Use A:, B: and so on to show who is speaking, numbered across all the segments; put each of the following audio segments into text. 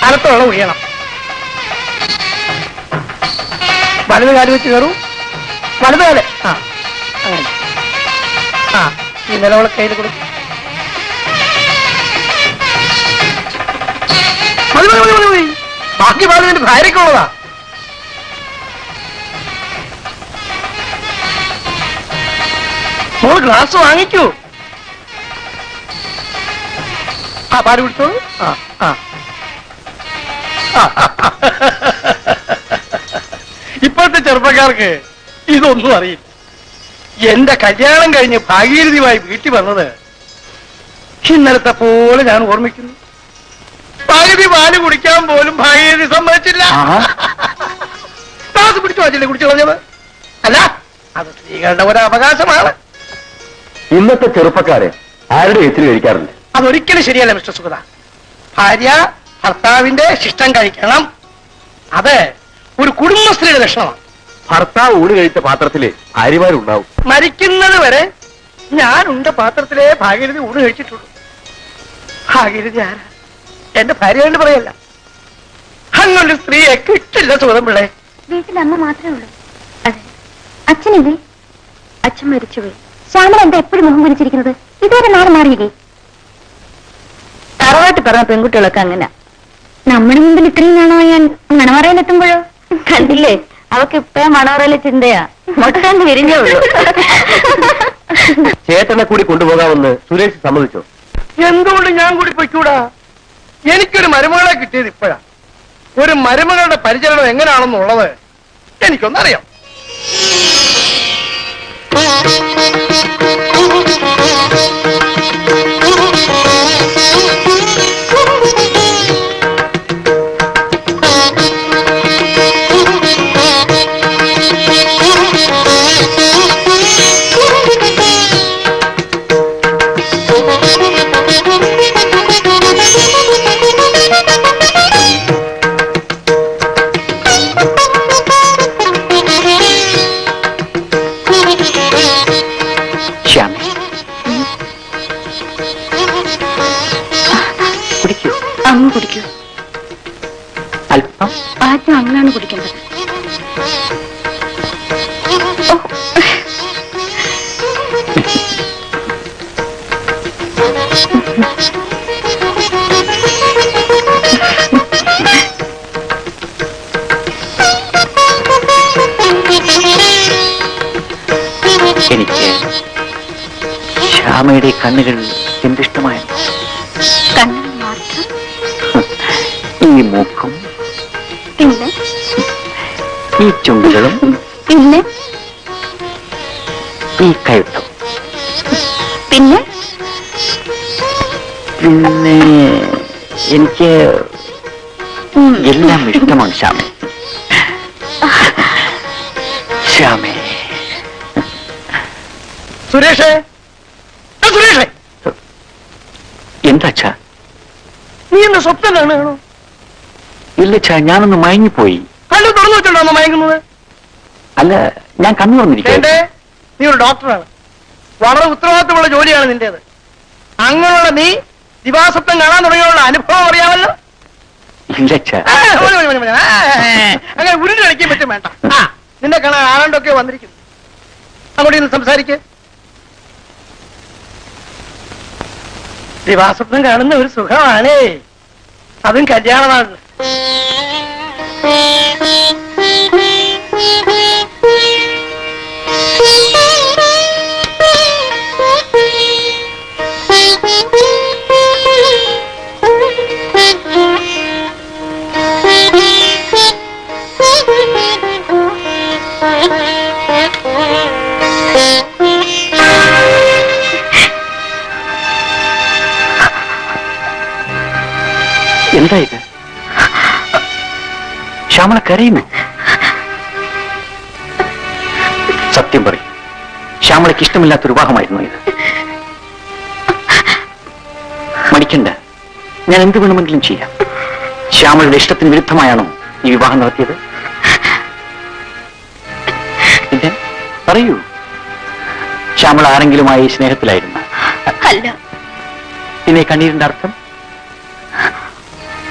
A: അകത്തോളം ഉയണം. വലത് കാല് വെച്ച് കയറൂ. വലത് കാല്. ആ അങ്ങനെ. ആ ഈ നിലവിള കയ്യിൽ കൊടുക്കും. മതി മതി മതി മതി. ബാക്കി പാല് നിന്റെ ഭാര്യക്കുള്ളതാ. മോള് ഗ്ലാസ് വാങ്ങിക്കൂ. ആ പാല് കുടിച്ചോളൂ. ആ ആ ഇപ്പോഴത്തെ ചെറുപ്പക്കാർക്ക് ഇതൊന്നും അറിയില്ല. എന്റെ കല്യാണം കഴിഞ്ഞ് ഭാഗീരഥിയുമായി വീട്ടിൽ വന്നത് ഇന്നലത്തെ പോലെ ഞാൻ ഓർമ്മിക്കുന്നു. പകുതി പാല് കുടിക്കാൻ പോലും ഭാഗീരഥി സമ്മതിച്ചില്ല. ഗ്ലാസ് പിടിച്ചു വച്ചില്ലേ കുടിച്ചു കളഞ്ഞത്? അല്ല, അത് സ്ത്രീകളുടെ ഒരു അവകാശമാണ്.
B: ഇന്നത്തെ ചെറുപ്പക്കാരെ ആരുടെ എച്ചിൽ കഴിക്കാറുണ്ട്?
A: അതൊരിക്കലും ശരിയല്ല മിസ്റ്റർ സുഗത. ഭാര്യ ഭർത്താവിന്റെ ശിഷ്ടം കഴിക്കണം. അത് ഒരു കുടുംബസ്ത്രീയുടെ ലക്ഷണമാണ്.
B: ഭർത്താവ് ഊണ് കഴിച്ച പാത്രത്തിലെ ഭാര്യമാരുണ്ടാവും.
A: മരിക്കുന്നത് വരെ ഞാനുണ്ട പാത്രത്തിലെ ഭാഗീരഥി ഊണ് കഴിച്ചിട്ടുള്ളൂ. ഭാഗീരഥി ആരാ? എന്റെ ഭാര്യ എന്ന് പറയല്ല. അങ്ങനൊരു സ്ത്രീയെ കിട്ടില്ല സുഗതം പിള്ളേ.
C: വീട്ടിൽ അമ്മ മാത്രമേ ഉള്ളൂ. അതെ, അച്ഛനില്ലേ? അച്ഛൻ മരിച്ചുപോയി. ശ്യാമള എന്താ എപ്പോഴും മുഖം കുരിച്ചിരിക്കുന്നത്? ഇതുവരെ നാളെ മാറിയില്ലേ? തറവാട്ട് പറഞ്ഞ പെൺകുട്ടികളൊക്കെ അങ്ങനെ. നമ്മുടെ മുമ്പിൽ ഇത്രയും നാണോ ഞാൻ മണവറയിലെത്തുമ്പോഴോ? കണ്ടില്ലേ, അവക്ക് ഇപ്പഴ മണവറയിലെ ചിന്തയാ. മൊട്ടന്ന് വിരിഞ്ഞേ ഉള്ളൂ.
B: ചേട്ടനെ കൂടി കൊണ്ടുപോകാമെന്ന് സുരേഷ് സമ്മതിച്ചോ?
A: എന്തുകൊണ്ട് ഞാൻ കൂടി പൊയ്ക്കൂടാ? എനിക്കൊരു മരുമകളെ കിട്ടിയത് ഇപ്പോഴാ. ഒരു മരുമകളുടെ പരിചരണം എങ്ങനെയാണെന്നുള്ളത് എനിക്കൊന്നറിയാം. അമ്മ കുടിക്കൂ.
B: അല്പം.
A: ആദ്യം അമ്മയാണ് കുടിക്കേണ്ടത്.
D: നിന്റെ കണ്ണുകൾ എന്തിഷ്ടമായിരുന്നു?
C: കണ്ണുകൾ മാത്രം?
D: ഈ മൂക്കും
C: പിന്നെ
D: ഈ ചുണ്ടുകളും
C: പിന്നെ
D: ഈ കഴുത്തും
C: പിന്നെ
D: പിന്നെ എനിക്ക് എല്ലാം ഇഷ്ടമാണ് ശ്യാമേ. ശ്യാമേ.
A: സുരേഷേ, സുരേഷേ,
D: എന്താ ഛാ?
A: നീ എന്റെ സ്വപ്നം കാണുകയാണോ?
D: ഇല്ല ഛാ, ഞാനൊന്ന് മയങ്ങിപ്പോയി.
A: കണ്ണു തുറന്നു വെച്ചോണ്ടാണോ മയങ്ങുന്നത്?
D: അല്ല, ഞാൻ കണ്ണു തുറന്നിരിക്കേ.
A: നീ ഒരു ഡോക്ടറാണ്, വളരെ ഉത്തരവാദിത്തമുള്ള ജോലിയാണ് നിന്റേത്. അങ്ങനെയുള്ള നീ ദിവാസ്വപ്നം കാണാൻ തുടങ്ങിയുള്ള അനുഭവം അറിയാമല്ലോ.
D: ഇല്ല ഛാ.
A: അങ്ങനെ ഉരുണ്ട് കളിക്കാൻ പറ്റും വേണ്ട. നിന്നെ കാണാൻ ആരാണ്ടൊക്കെ വന്നിരിക്കുന്നു. അങ്ങോട്ട് ഇന്ന് സംസാരിക്ക്. ദിവാസ്വപ്നം കാണുന്ന ഒരു സുഖമാണേ, അതും കല്യാണമാണ്.
D: എന്താ ഇത്? ശ്യാമള കരയുന്നു. സത്യം പറയും, ശ്യാമളയ്ക്ക് ഇഷ്ടമില്ലാത്തൊരു വിവാഹമായിരുന്നു ഇത്. മടിക്കണ്ട, ഞാൻ എന്ത് വേണമെങ്കിലും ചെയ്യാം. ശ്യാമളയുടെ ഇഷ്ടത്തിന് വിരുദ്ധമായാണോ ഈ വിവാഹം നടത്തിയത്? പിന്നെ പറയൂ, ശ്യാമള ആരെങ്കിലുമായി സ്നേഹത്തിലായിരുന്നു?
C: അല്ല.
D: പിന്നെ കണ്ണീരിന്റെ അർത്ഥം?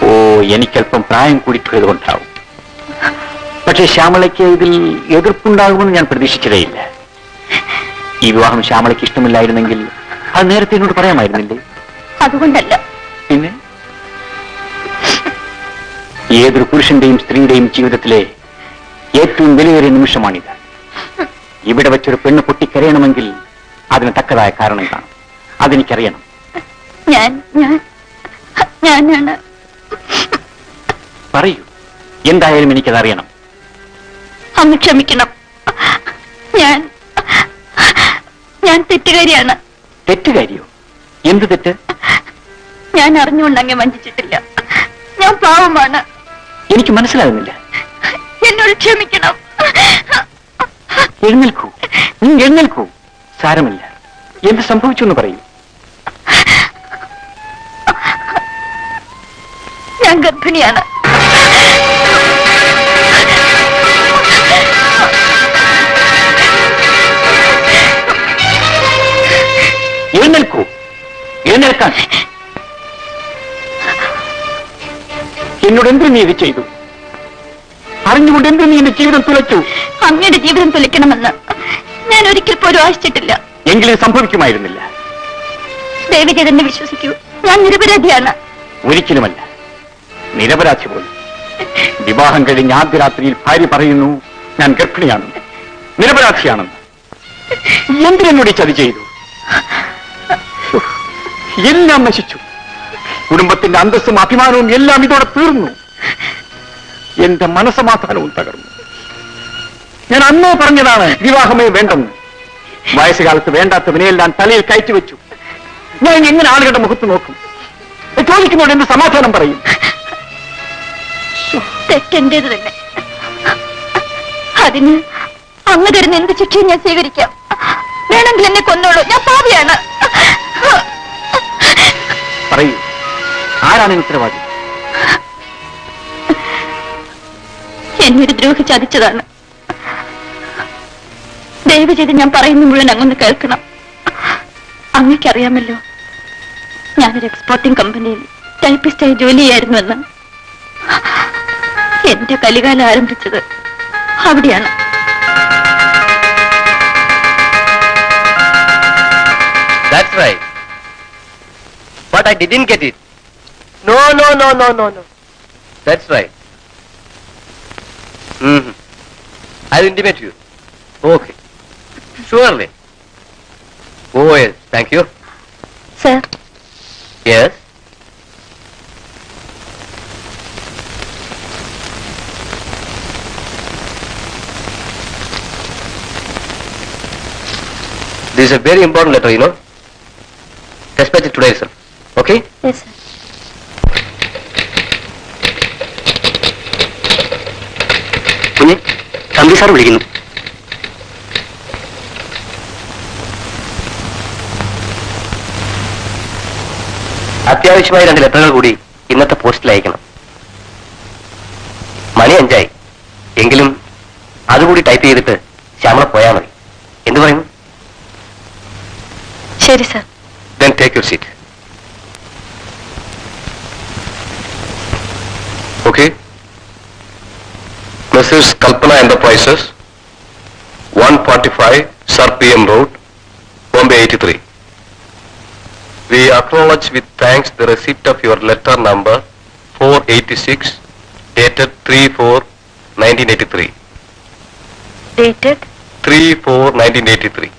D: ഓ, എനിക്കല്പം പ്രായം കൂടിപ്പോയത് കൊണ്ടാവും. പക്ഷേ ശ്യാമളയ്ക്ക് ഇതിൽ എതിർപ്പുണ്ടാകുമെന്ന് ഞാൻ പ്രതീക്ഷിച്ചതേയില്ല. ഈ വിവാഹം ശ്യാമളയ്ക്ക് ഇഷ്ടമില്ലായിരുന്നെങ്കിൽ അത് നേരത്തെ എന്നോട് പറയാമായിരുന്നില്ലേ?
C: അതുകൊണ്ടല്ല.
D: പിന്നെ ഏതൊരു പുരുഷന്റെയും സ്ത്രീയുടെയും ജീവിതത്തിലെ ഏറ്റവും വിലയേറിയ നിമിഷമാണിത്. ഇവിടെ വെച്ചൊരു പെണ്ണ് പൊട്ടിക്കരയണമെങ്കിൽ അതിന് തക്കതായ കാരണം കാണും. അതെനിക്കറിയണം.
C: ഞാനാണ്.
D: പറയൂ, എന്തായാലും എനിക്കതറിയണം.
C: അങ്ങ് ക്ഷമിക്കണം, ഞാൻ തെറ്റുകാരിയാണ്.
D: തെറ്റുകാരിയോ? എന്ത് തെറ്റ്?
C: ഞാൻ അറിഞ്ഞുകൊണ്ട് അങ്ങ് വഞ്ചിച്ചിട്ടില്ല. ഞാൻ പാവമാണ്.
D: എനിക്ക് മനസ്സിലാകുന്നില്ല.
C: എന്നോട് ക്ഷമിക്കണം.
D: എഴുന്നേൽക്കൂ, എഴുന്നേൽക്കൂ. സാരമില്ല. എന്ത് സംഭവിച്ചു എന്ന് പറയൂ.
C: ഞാൻ ഗർഭിണിയാണ്.
D: എഴുന്നേൽക്കൂ, എഴുന്നേൽക്കാൻ. എന്നോട് എന്ത് നീ ഇത് ചെയ്തു? അറിഞ്ഞുകൊണ്ട് എന്ത് നീ എന്റെ ജീവിതം തുലച്ചു?
C: അങ്ങയുടെ ജീവിതം തുലയ്ക്കണമെന്ന് ഞാൻ ഒരിക്കൽ പോലും ആശിച്ചിട്ടില്ല.
D: എങ്കിലും സംഭവിക്കുമായിരുന്നില്ല.
C: ദേവിചേതനെ വിശ്വസിക്കൂ, ഞാൻ നിരപരാധിയാണ്.
D: ഒരിക്കലുമല്ല, നിരപരാധി പോലും. വിവാഹം കഴിഞ്ഞ് ആദ്യ രാത്രിയിൽ ഭാര്യ പറയുന്നു ഞാൻ ഗർഭിണിയാണെന്ന്, നിരപരാധിയാണെന്ന്. എന്തിനോട് ചതി ചെയ്തു? എല്ലാം നശിച്ചു. കുടുംബത്തിന്റെ അന്തസ്സും അഭിമാനവും എല്ലാം ഇതോടെ തീർന്നു. എന്റെ മനസ്സമാധാനവും തകർന്നു. ഞാൻ അന്നേ പറഞ്ഞതാണ് വിവാഹമേ വേണ്ടെന്ന്. വയസ്സുകാലത്ത് വേണ്ടാത്തവനെയെല്ലാം തലയിൽ കയറ്റിവെച്ചു. ഞാൻ എങ്ങനെ ആളുകളുടെ മുഖത്ത് നോക്കും? ചോദിക്കുന്നോട് എന്ത് സമാധാനം പറയും?
C: തെറ്റെന്റേത് തന്നെ. അതിന് അങ്ങ് തരുന്ന എന്ത് ശിക്ഷയും ഞാൻ സ്വീകരിക്കാം. വേണമെങ്കിൽ എന്നെ കൊന്നോളൂ, ഞാൻ പാപിയാണ്.
D: പറയൂ, ആരാണ് ഉത്തരവാദി?
C: എന്നൊരു ദ്രോഹി ചതിച്ചതാണ്. ദയവ് ചെയ്ത് ഞാൻ പറയുന്ന മുഴുവൻ അങ്ങൊന്ന് കേൾക്കണം. അങ്ങയ്ക്കറിയാമല്ലോ, ഞാനൊരു എക്സ്പോർട്ടിംഗ് കമ്പനിയിൽ ടൈപ്പിസ്റ്റായി ജോലി ചെയ്യായിരുന്നുവെന്ന്. എന്റെ കലികാലം ആരംഭിച്ചത് അവിടെയാണ്.
B: That's right. But I didn't get it. No. That's right. I'll intimate you. Okay. Surely. Oh yes, thank you.
C: Sir,
B: yes. This is a very important letter, you know. Dispatch it today, sir. Okay?
C: Yes sir.
B: കുഞ്ഞെ, Thampi sir വിളിക്കുന്നു. അത്യാവശ്യമായ 2 ലെറ്ററുകൾ കൂടി ഇന്നത്തെ പോസ്റ്റിൽ അയക്കണം. മണി 5 ആയി. എങ്കിലും അതുകൂടി ടൈപ്പ് ചെയ്തിട്ട് ശ്യാമള പോയാൽ മതി. എന്ത് പറയുന്നു?
C: ശരി sir.
B: Then take your seat. Okay. Mrs. Kalpana Enterprises, 145 Sir PM Road, Bombay 83. We acknowledge with thanks the receipt of your letter number 486 dated 3/4/1983.
C: Dated
B: 3/4/1983.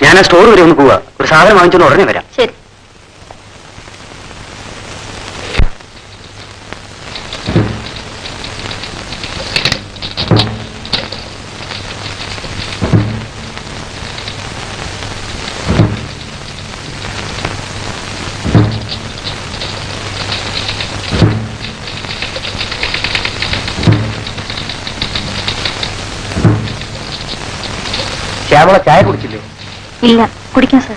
B: ഞാൻ സ്റ്റോർ വരെ ഒന്ന് പോവാ. ഒരു സാധനം വാങ്ങിച്ചോണ്ട് ഉടനെ വരാം.
C: ശരി.
B: ശ്യാമള ചായ കുടിച്ചില്ലേ?
C: ഇല്ല, കുടിക്കാം സർ.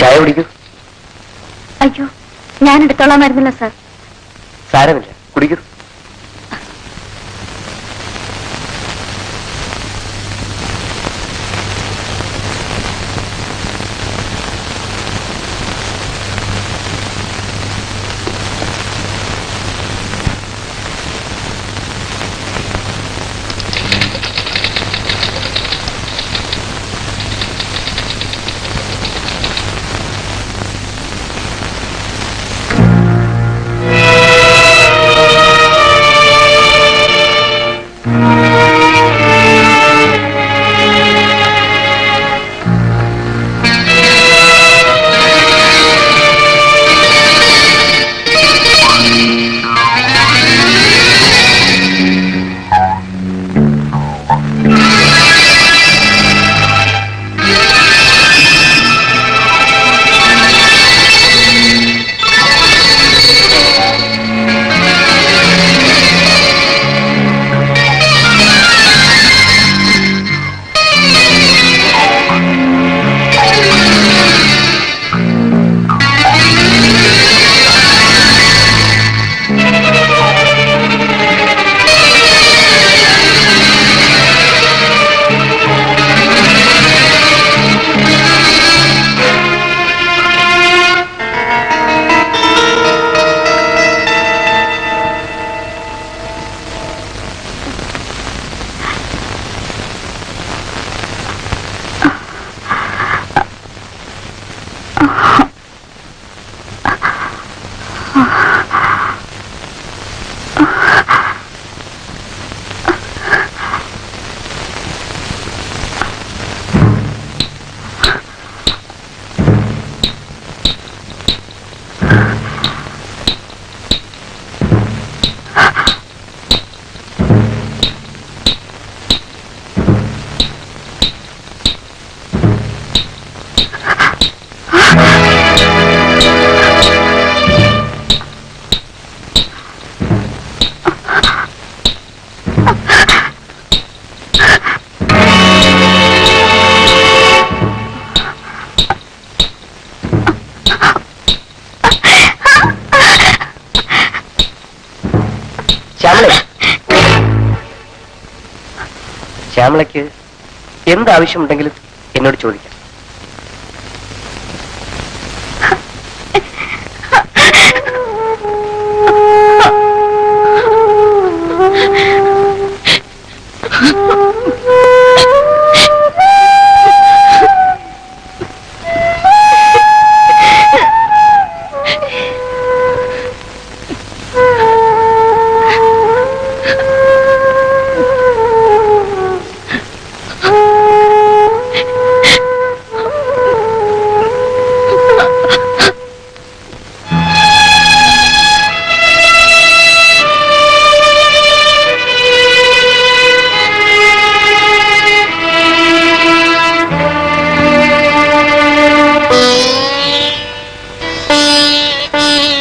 B: ചായ കുടിക്കൂ.
C: അയ്യോ, ഞാൻ എടുത്തോളാൻ വരുന്നില്ല സർ.
B: സാരമില്ല, കുടിക്കൂ.
A: ശ്യാമളയ്ക്ക് എന്താവശ്യമുണ്ടെങ്കിലും എന്നോട് ചോദിക്കാം.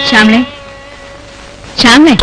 C: ശ്യാമളെ, ശ്യാമളെ,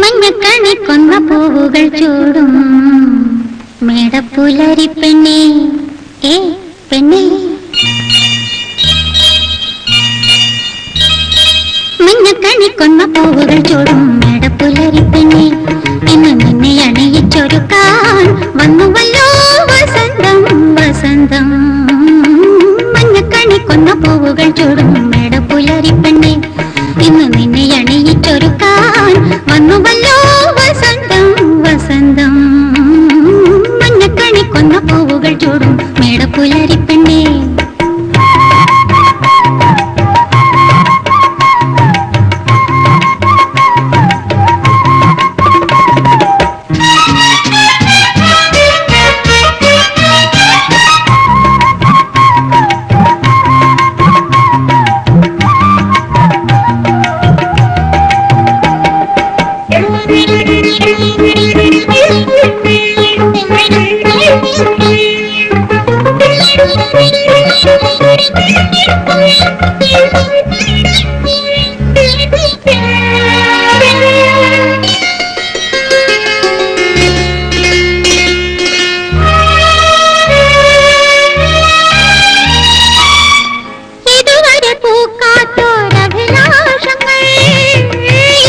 E: മഞ്ഞക്കണി കൊന്ന പൂവുകൾ ചൂടും മേടപ്പുലരി പെണ്ണേ, ഏ പെണ്ണേ. മഞ്ഞക്കണി കൊന്ന പൂവുകൾ ചൂടും മേടപ്പുലരി പെണ്ണേ, ഇന്ന് നിന്നെ അണിയിച്ചൊരുക്കാൻ വന്നുവല്ലോ വസന്തം വസന്തം. മഞ്ഞക്കണി കൊന്ന പൂവുകൾ ചൂടും മേടപ്പുലരി പെണ്ണേ, ഇന്ന് നിന്നെ അണിയിച്ചൊരുക്കാൻ വന്നുവല്ലോ വസന്തം വസന്തം. മഞ്ഞക്കണി കൊന്ന പൂവുകൾ ചൂടും മേടപ്പുലരി പെണ്ണേ. ഇതുവരെ പൂക്കാത്തോരഭിലാഷങ്ങൾ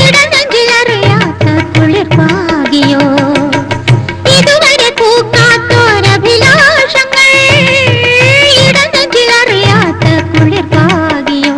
E: ഇടനെഞ്ചിലറിയാത്ത കുളിർപ്പാകിയോ. ഇതുവരെ പൂക്കാത്തോരഭിലാഷങ്ങൾ ഇടനെഞ്ചിലറിയാത്ത കുളിർപ്പാകിയോ.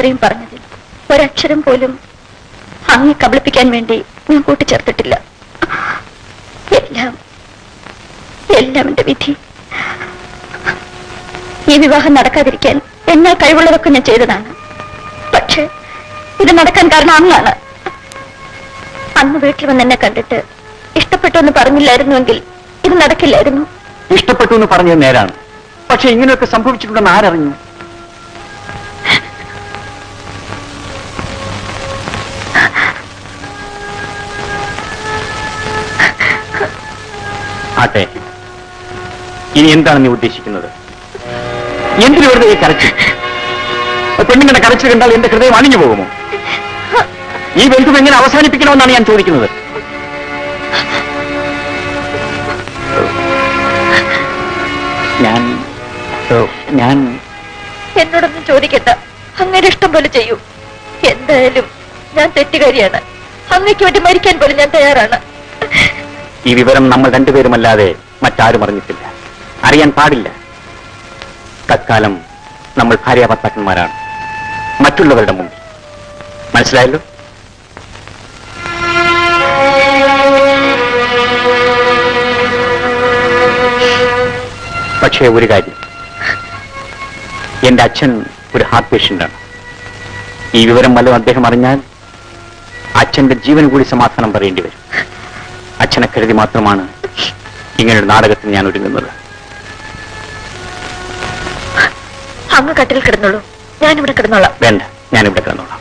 C: ഇത്രയും പറഞ്ഞതിൽ ഒരക്ഷരം പോലും അങ്ങേ കബളിപ്പിക്കാൻ വേണ്ടി ഞാൻ കൂട്ടിച്ചേർത്തിട്ടില്ല. എല്ലാം എല്ലാം എന്റെ വിധി. ഈ വിവാഹം നടക്കാതിരിക്കാൻ എന്നാൽ കഴിവുള്ളതൊക്കെ ഞാൻ ചെയ്തതാണ്. പക്ഷെ ഇത് നടക്കാൻ കാരണം അങ്ങാണ്. അന്ന് വീട്ടിൽ വന്ന് എന്നെ കണ്ടിട്ട് ഇഷ്ടപ്പെട്ടു എന്ന് പറഞ്ഞില്ലായിരുന്നുവെങ്കിൽ ഇത് നടക്കില്ലായിരുന്നു.
D: ഇഷ്ടപ്പെട്ടു എന്ന് പറഞ്ഞത് നേരാണ്. പക്ഷെ ഇങ്ങനെയൊക്കെ സംഭവിച്ചിട്ടുണ്ടെന്ന് ആരറിഞ്ഞു? ആട്ടെ, ഇനി എന്താണ് നീ ഉദ്ദേശിക്കുന്നത്? എന്തിനു വെറുതെ ഈ കരച്ചിൽ? പെണ്ണുങ്ങളുടെ കരച്ചിൽ കണ്ടാൽ എന്റെ ഹൃദയം അണിഞ്ഞു പോകുമോ? ഈ ബന്ധം എങ്ങനെ അവസാനിപ്പിക്കണമെന്നാണ് ഞാൻ ചോദിക്കുന്നത്. ഞാൻ
C: എന്നോടൊന്നും ചോദിക്കണ്ട. അങ്ങയുടെ ഇഷ്ടം പോലെ ചെയ്യൂ. എന്തായാലും ഞാൻ തെറ്റുകാരിയാണ്. അങ്ങയ്ക്ക് വേണ്ടി മരിക്കാൻ പോലും ഞാൻ തയ്യാറാണ്.
D: ഈ വിവരം നമ്മൾ രണ്ടുപേരുമല്ലാതെ മറ്റാരും അറിഞ്ഞിട്ടില്ല, അറിയാൻ പാടില്ല. തൽക്കാലം നമ്മൾ ഭാര്യാഭർത്താക്കന്മാരാണ് മറ്റുള്ളവരുടെ മുമ്പിൽ. മനസ്സിലായല്ലോ? പക്ഷേ ഒരു കാര്യം, എന്റെ അച്ഛൻ ഒരു ഹാർട്ട് പേഷ്യന്റാണ്. ഈ വിവരം വല്ലതും അദ്ദേഹം അറിഞ്ഞാൽ അച്ഛന്റെ ജീവൻ കൂടി സമാധാനം പറയേണ്ടി വരും. അച്ഛനെ കരുതി മാത്രമാണ് ഇങ്ങനൊരു നാടകത്തിന് ഞാൻ ഒരുങ്ങുന്നത്.
C: അങ്ങ് കട്ടിൽ കിടന്നോളൂ, ഞാനിവിടെ കിടന്നോളാം.
D: വേണ്ട, ഞാനിവിടെ കിടന്നോളാം.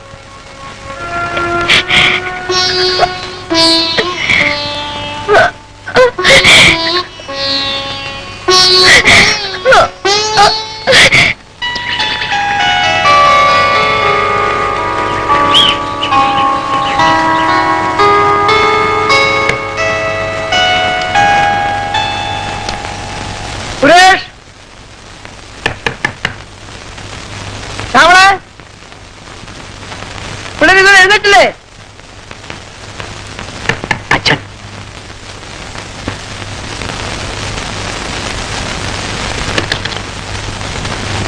A: സുരേഷ്, പിള്ളേർ ഇതുവരെ എഴുന്നേറ്റില്ലേ?
D: അച്ഛൻ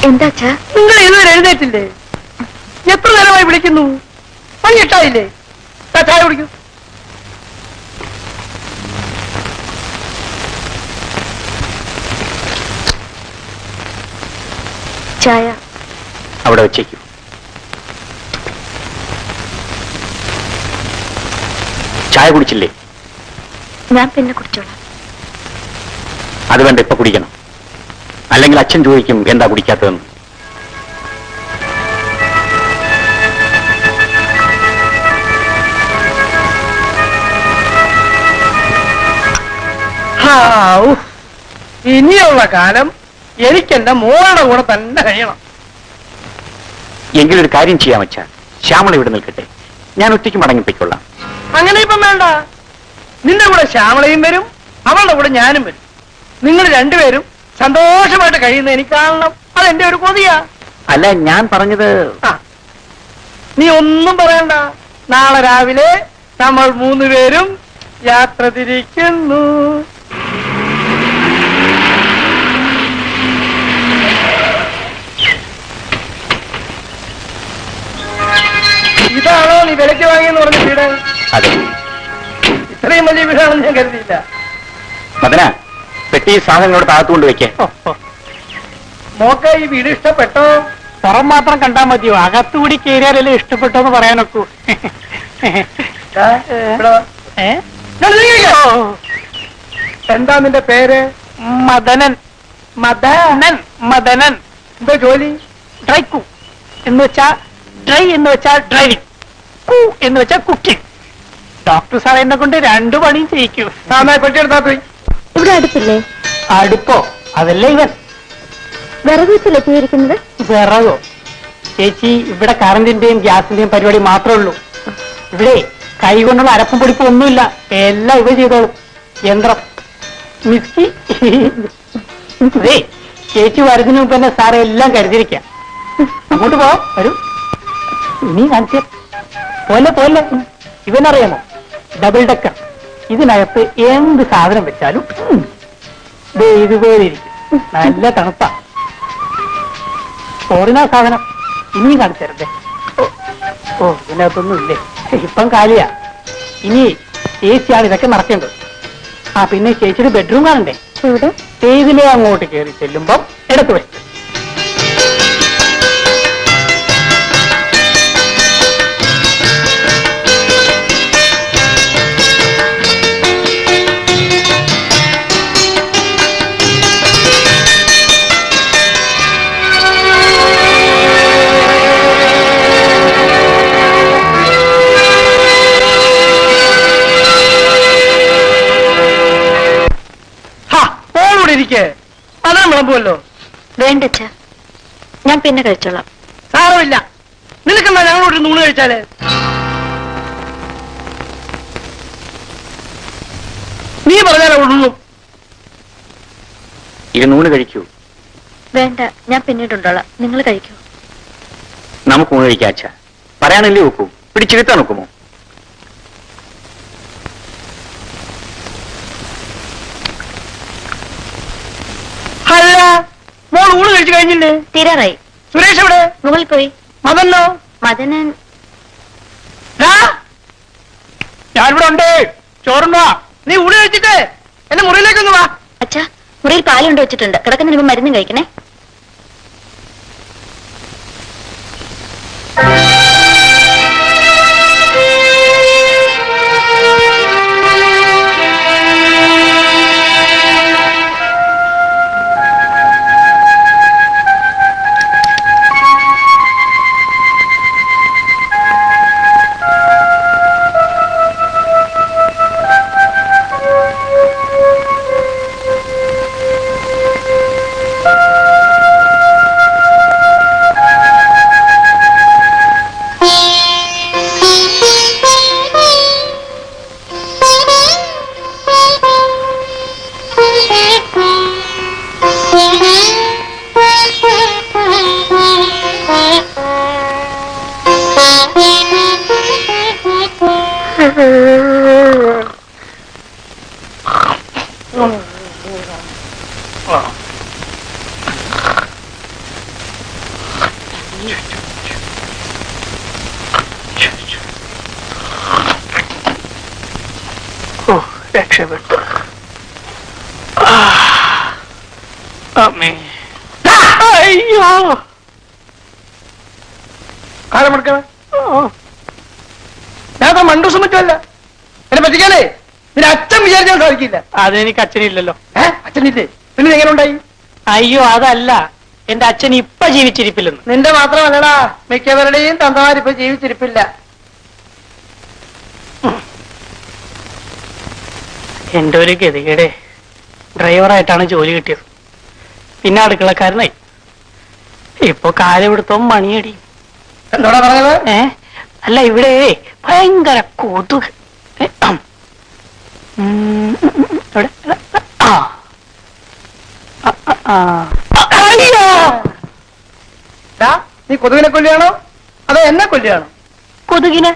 C: എന്താ
A: നിങ്ങൾ ഇതുവരെ എഴുന്നേറ്റില്ലേ? എത്ര നേരമായി വിളിക്കുന്നു? പണി ഇട്ടായില്ലേ? ചായ കുടിക്കൂ.
C: ചായ
D: അവിടെ വെച്ചേക്കൂ. ചായ കുടിച്ചില്ലേ?
C: ഞാൻ പിന്നെ കുടിച്ചോളാം.
D: അത് വേണ്ട, ഇപ്പൊ കുടിക്കണം. അല്ലെങ്കിൽ അച്ഛൻ ചോദിക്കും എന്താ കുടിക്കാത്തതെന്ന്.
A: ഇനിയുള്ള കാലം എനിക്കെന്റെ മോളുടെ കൂടെ തന്നെ കഴിയണം.
D: എങ്കിലൊരു കാര്യം ചെയ്യാൻ വെച്ചാൽ ശ്യാമള ഇവിടെ നിൽക്കട്ടെ, ഞാൻ ഒറ്റയ്ക്ക് മടങ്ങിപ്പോയിക്കൊള്ളാം.
A: അങ്ങനെ ഇപ്പം വേണ്ട. നിന്റെ കൂടെ ശ്യാമളയും വരും, അവളുടെ കൂടെ ഞാനും വരും. നിങ്ങൾ രണ്ടുപേരും സന്തോഷമായിട്ട് കഴിയുന്ന എനിക്ക് കാണണം. അതെന്റെ ഒരു കൊതിയാ.
D: അല്ല, ഞാൻ പറഞ്ഞത്
A: നീ ഒന്നും പറയണ്ട. നാളെ രാവിലെ നമ്മൾ 3 പേരും യാത്ര തിരിക്കുന്നു. ഇതാണോ നീ വിലയ്ക്ക് വാങ്ങിയെന്ന് പറഞ്ഞ വീട്?
D: അതെ.
A: ഇത്രയും വലിയ വീടാണെന്ന് ഞാൻ കരുതിയില്ല.
D: മദന, പെട്ടി സാധനങ്ങളോട് താഴത്തുകൊണ്ട് വെക്കേ.
A: മോക്ക ഈ വീട് ഇഷ്ടപ്പെട്ടോ?
F: പുറം മാത്രം കണ്ടാൽ മതിയോ? അകത്തുകൂടി കയറിയാലല്ലേ ഇഷ്ടപ്പെട്ടോന്ന് പറയാനൊക്കൂ.
A: എന്താ നിന്റെ പേര്?
F: മദനൻ. മദനൻ. മദനൻ.
A: എന്താ ജോലി?
F: ഡ്രൈക്കു എന്ന് വെച്ചാ ഡ്രൈ എന്ന് വെച്ചാൽ ഡ്രൈവിംഗ്, കു എന്ന് വെച്ചാൽ കുക്കിംഗ്. ഡോക്ടർ സാർ എന്നെ കൊണ്ട് 2 പണിയും ചെയ്യിക്കും.
A: നന്നായി പെട്ടിയെടുത്താ പോയി.
C: ഇവിടെ അടുപ്പില്ലേ?
F: അടുപ്പോ? അതല്ലേ ഇവൻ.
C: വിറക് വെച്ചിലെത്തിയിരിക്കുന്നത്?
F: വിറകോ? ചേച്ചി, ഇവിടെ കറന്റിന്റെയും ഗ്യാസിന്റെയും പരിപാടി മാത്രമേ ഉള്ളൂ. ഇവിടെ കൈ കൊണ്ടുള്ള അരപ്പും പൊടിപ്പും ഒന്നുമില്ല, എല്ലാം ഇവ ചെയ്തോളും. യന്ത്രം മിസ്കി. അതെ, ചേച്ചി വരുന്നതിന് മുമ്പ് തന്നെ സാറ് എല്ലാം കരുതിയിരിക്കാം. അങ്ങോട്ട് പോ, വരൂ. ഇനി കാണിച്ച പോലെ പോലെ ഇവനറിയാമോ? Double decker. ഇതിനകത്ത് എന്ത് സാധനം വെച്ചാലും ഇതുപോലെ ഇരിക്കും. നല്ല തണുപ്പാ. ഫോറിനാ സാധനം. ഇനിയും കാണിച്ചു തരട്ടെ. ഓ ഇതിനകത്തൊന്നും ഇല്ലേ, ഇപ്പം കാലിയാ. ഇനി ചേച്ചിയാണ് ഇതൊക്കെ നടക്കേണ്ടത്. ആ പിന്നെ ചേച്ചിയുടെ ബെഡ്റൂം കാണണ്ടേ? ഇതിലെ അങ്ങോട്ട് കയറി ചെല്ലുമ്പം ഇടത്ത് വശത്ത്.
A: അതാ വിളമ്പുമല്ലോ.
C: വേണ്ട അച്ഛാ, ഞാൻ പിന്നെ കഴിച്ചോളാം.
A: സാരമില്ല, നിനക്കെന്നാ ഞങ്ങളോട് നൂണ് കഴിച്ചാല്. നീ പറഞ്ഞാലേ ഉള്ളൂ.
D: ഇത് നൂണ് കഴിക്കൂ.
C: വേണ്ട, ഞാൻ പിന്നീടുണ്ടോളാം. നിങ്ങൾ കഴിക്കൂ.
D: നമുക്ക് ഊണ് കഴിക്കാം അച്ഛാ. പറയാനല്ലേ നോക്കൂ, പിടിച്ചിരുത്താൻ നോക്കുമോ?
A: അല്ല, മോൾ ഊണ് കഴിച്ചു കഴിഞ്ഞില്ലേ?
C: തീരാറായി.
A: സുരേഷ് എവിടെ?
C: മുകളിൽ പോയി.
A: മദനോ?
C: മദനൻ
A: ഞാനിവിടെ ഉണ്ട്. ചോറുണ്ടോ? നീ ഊണ് കഴിച്ചിട്ട് എന്റെ മുറിയിലേക്കൊന്ന് വാ.
C: അച്ഛാ, മുറിയിൽ പാലുണ്ട് വെച്ചിട്ടുണ്ട്. കിടക്കുന്നതിന് മുമ്പ് മരുന്നും കഴിക്കണേ.
F: രക്ഷപ്പെട്ടു. അമ്മേ, അയ്യോ,
A: ആരെ മടക്കണ? ഞാൻ മണ്ടൂസം പറ്റുമല്ല എന്നെ പറ്റിക്കാനേ. നിന്റെ അച്ഛൻ വിചാരിച്ചാൽ സാധിക്കില്ല.
F: അതെനിക്ക് അച്ഛനില്ലല്ലോ.
A: അച്ഛനില്ലേ? പിന്നെ എങ്ങനെ ഉണ്ടായി?
F: അയ്യോ അതല്ല, എന്റെ അച്ഛൻ ഇപ്പൊ ജീവിച്ചിരിപ്പില്ലെന്ന്.
A: നിന്റെ മാത്രമല്ലടാ, മിക്കവരുടെയും തന്തമാരിപ്പോ ജീവിച്ചിരിപ്പില്ല.
F: എന്റെ ഒരു ഗതികേടെ, ഡ്രൈവറായിട്ടാണ് ജോലി കിട്ടിയത്. പിന്നെ അടുക്കളക്കാരനായി. ഇപ്പൊ കാലപിടുത്തവും മണിയടി.
A: എന്നോടാ പറഞ്ഞത്?
F: അല്ല, ഇവിടെ ഭയങ്കര കൊതുക്.
A: നീ കൊതുകിനെ കൊല്ലുകയാണോ അതോ എന്നെ കൊല്ലുകയാണോ?
F: കൊതുകിനെ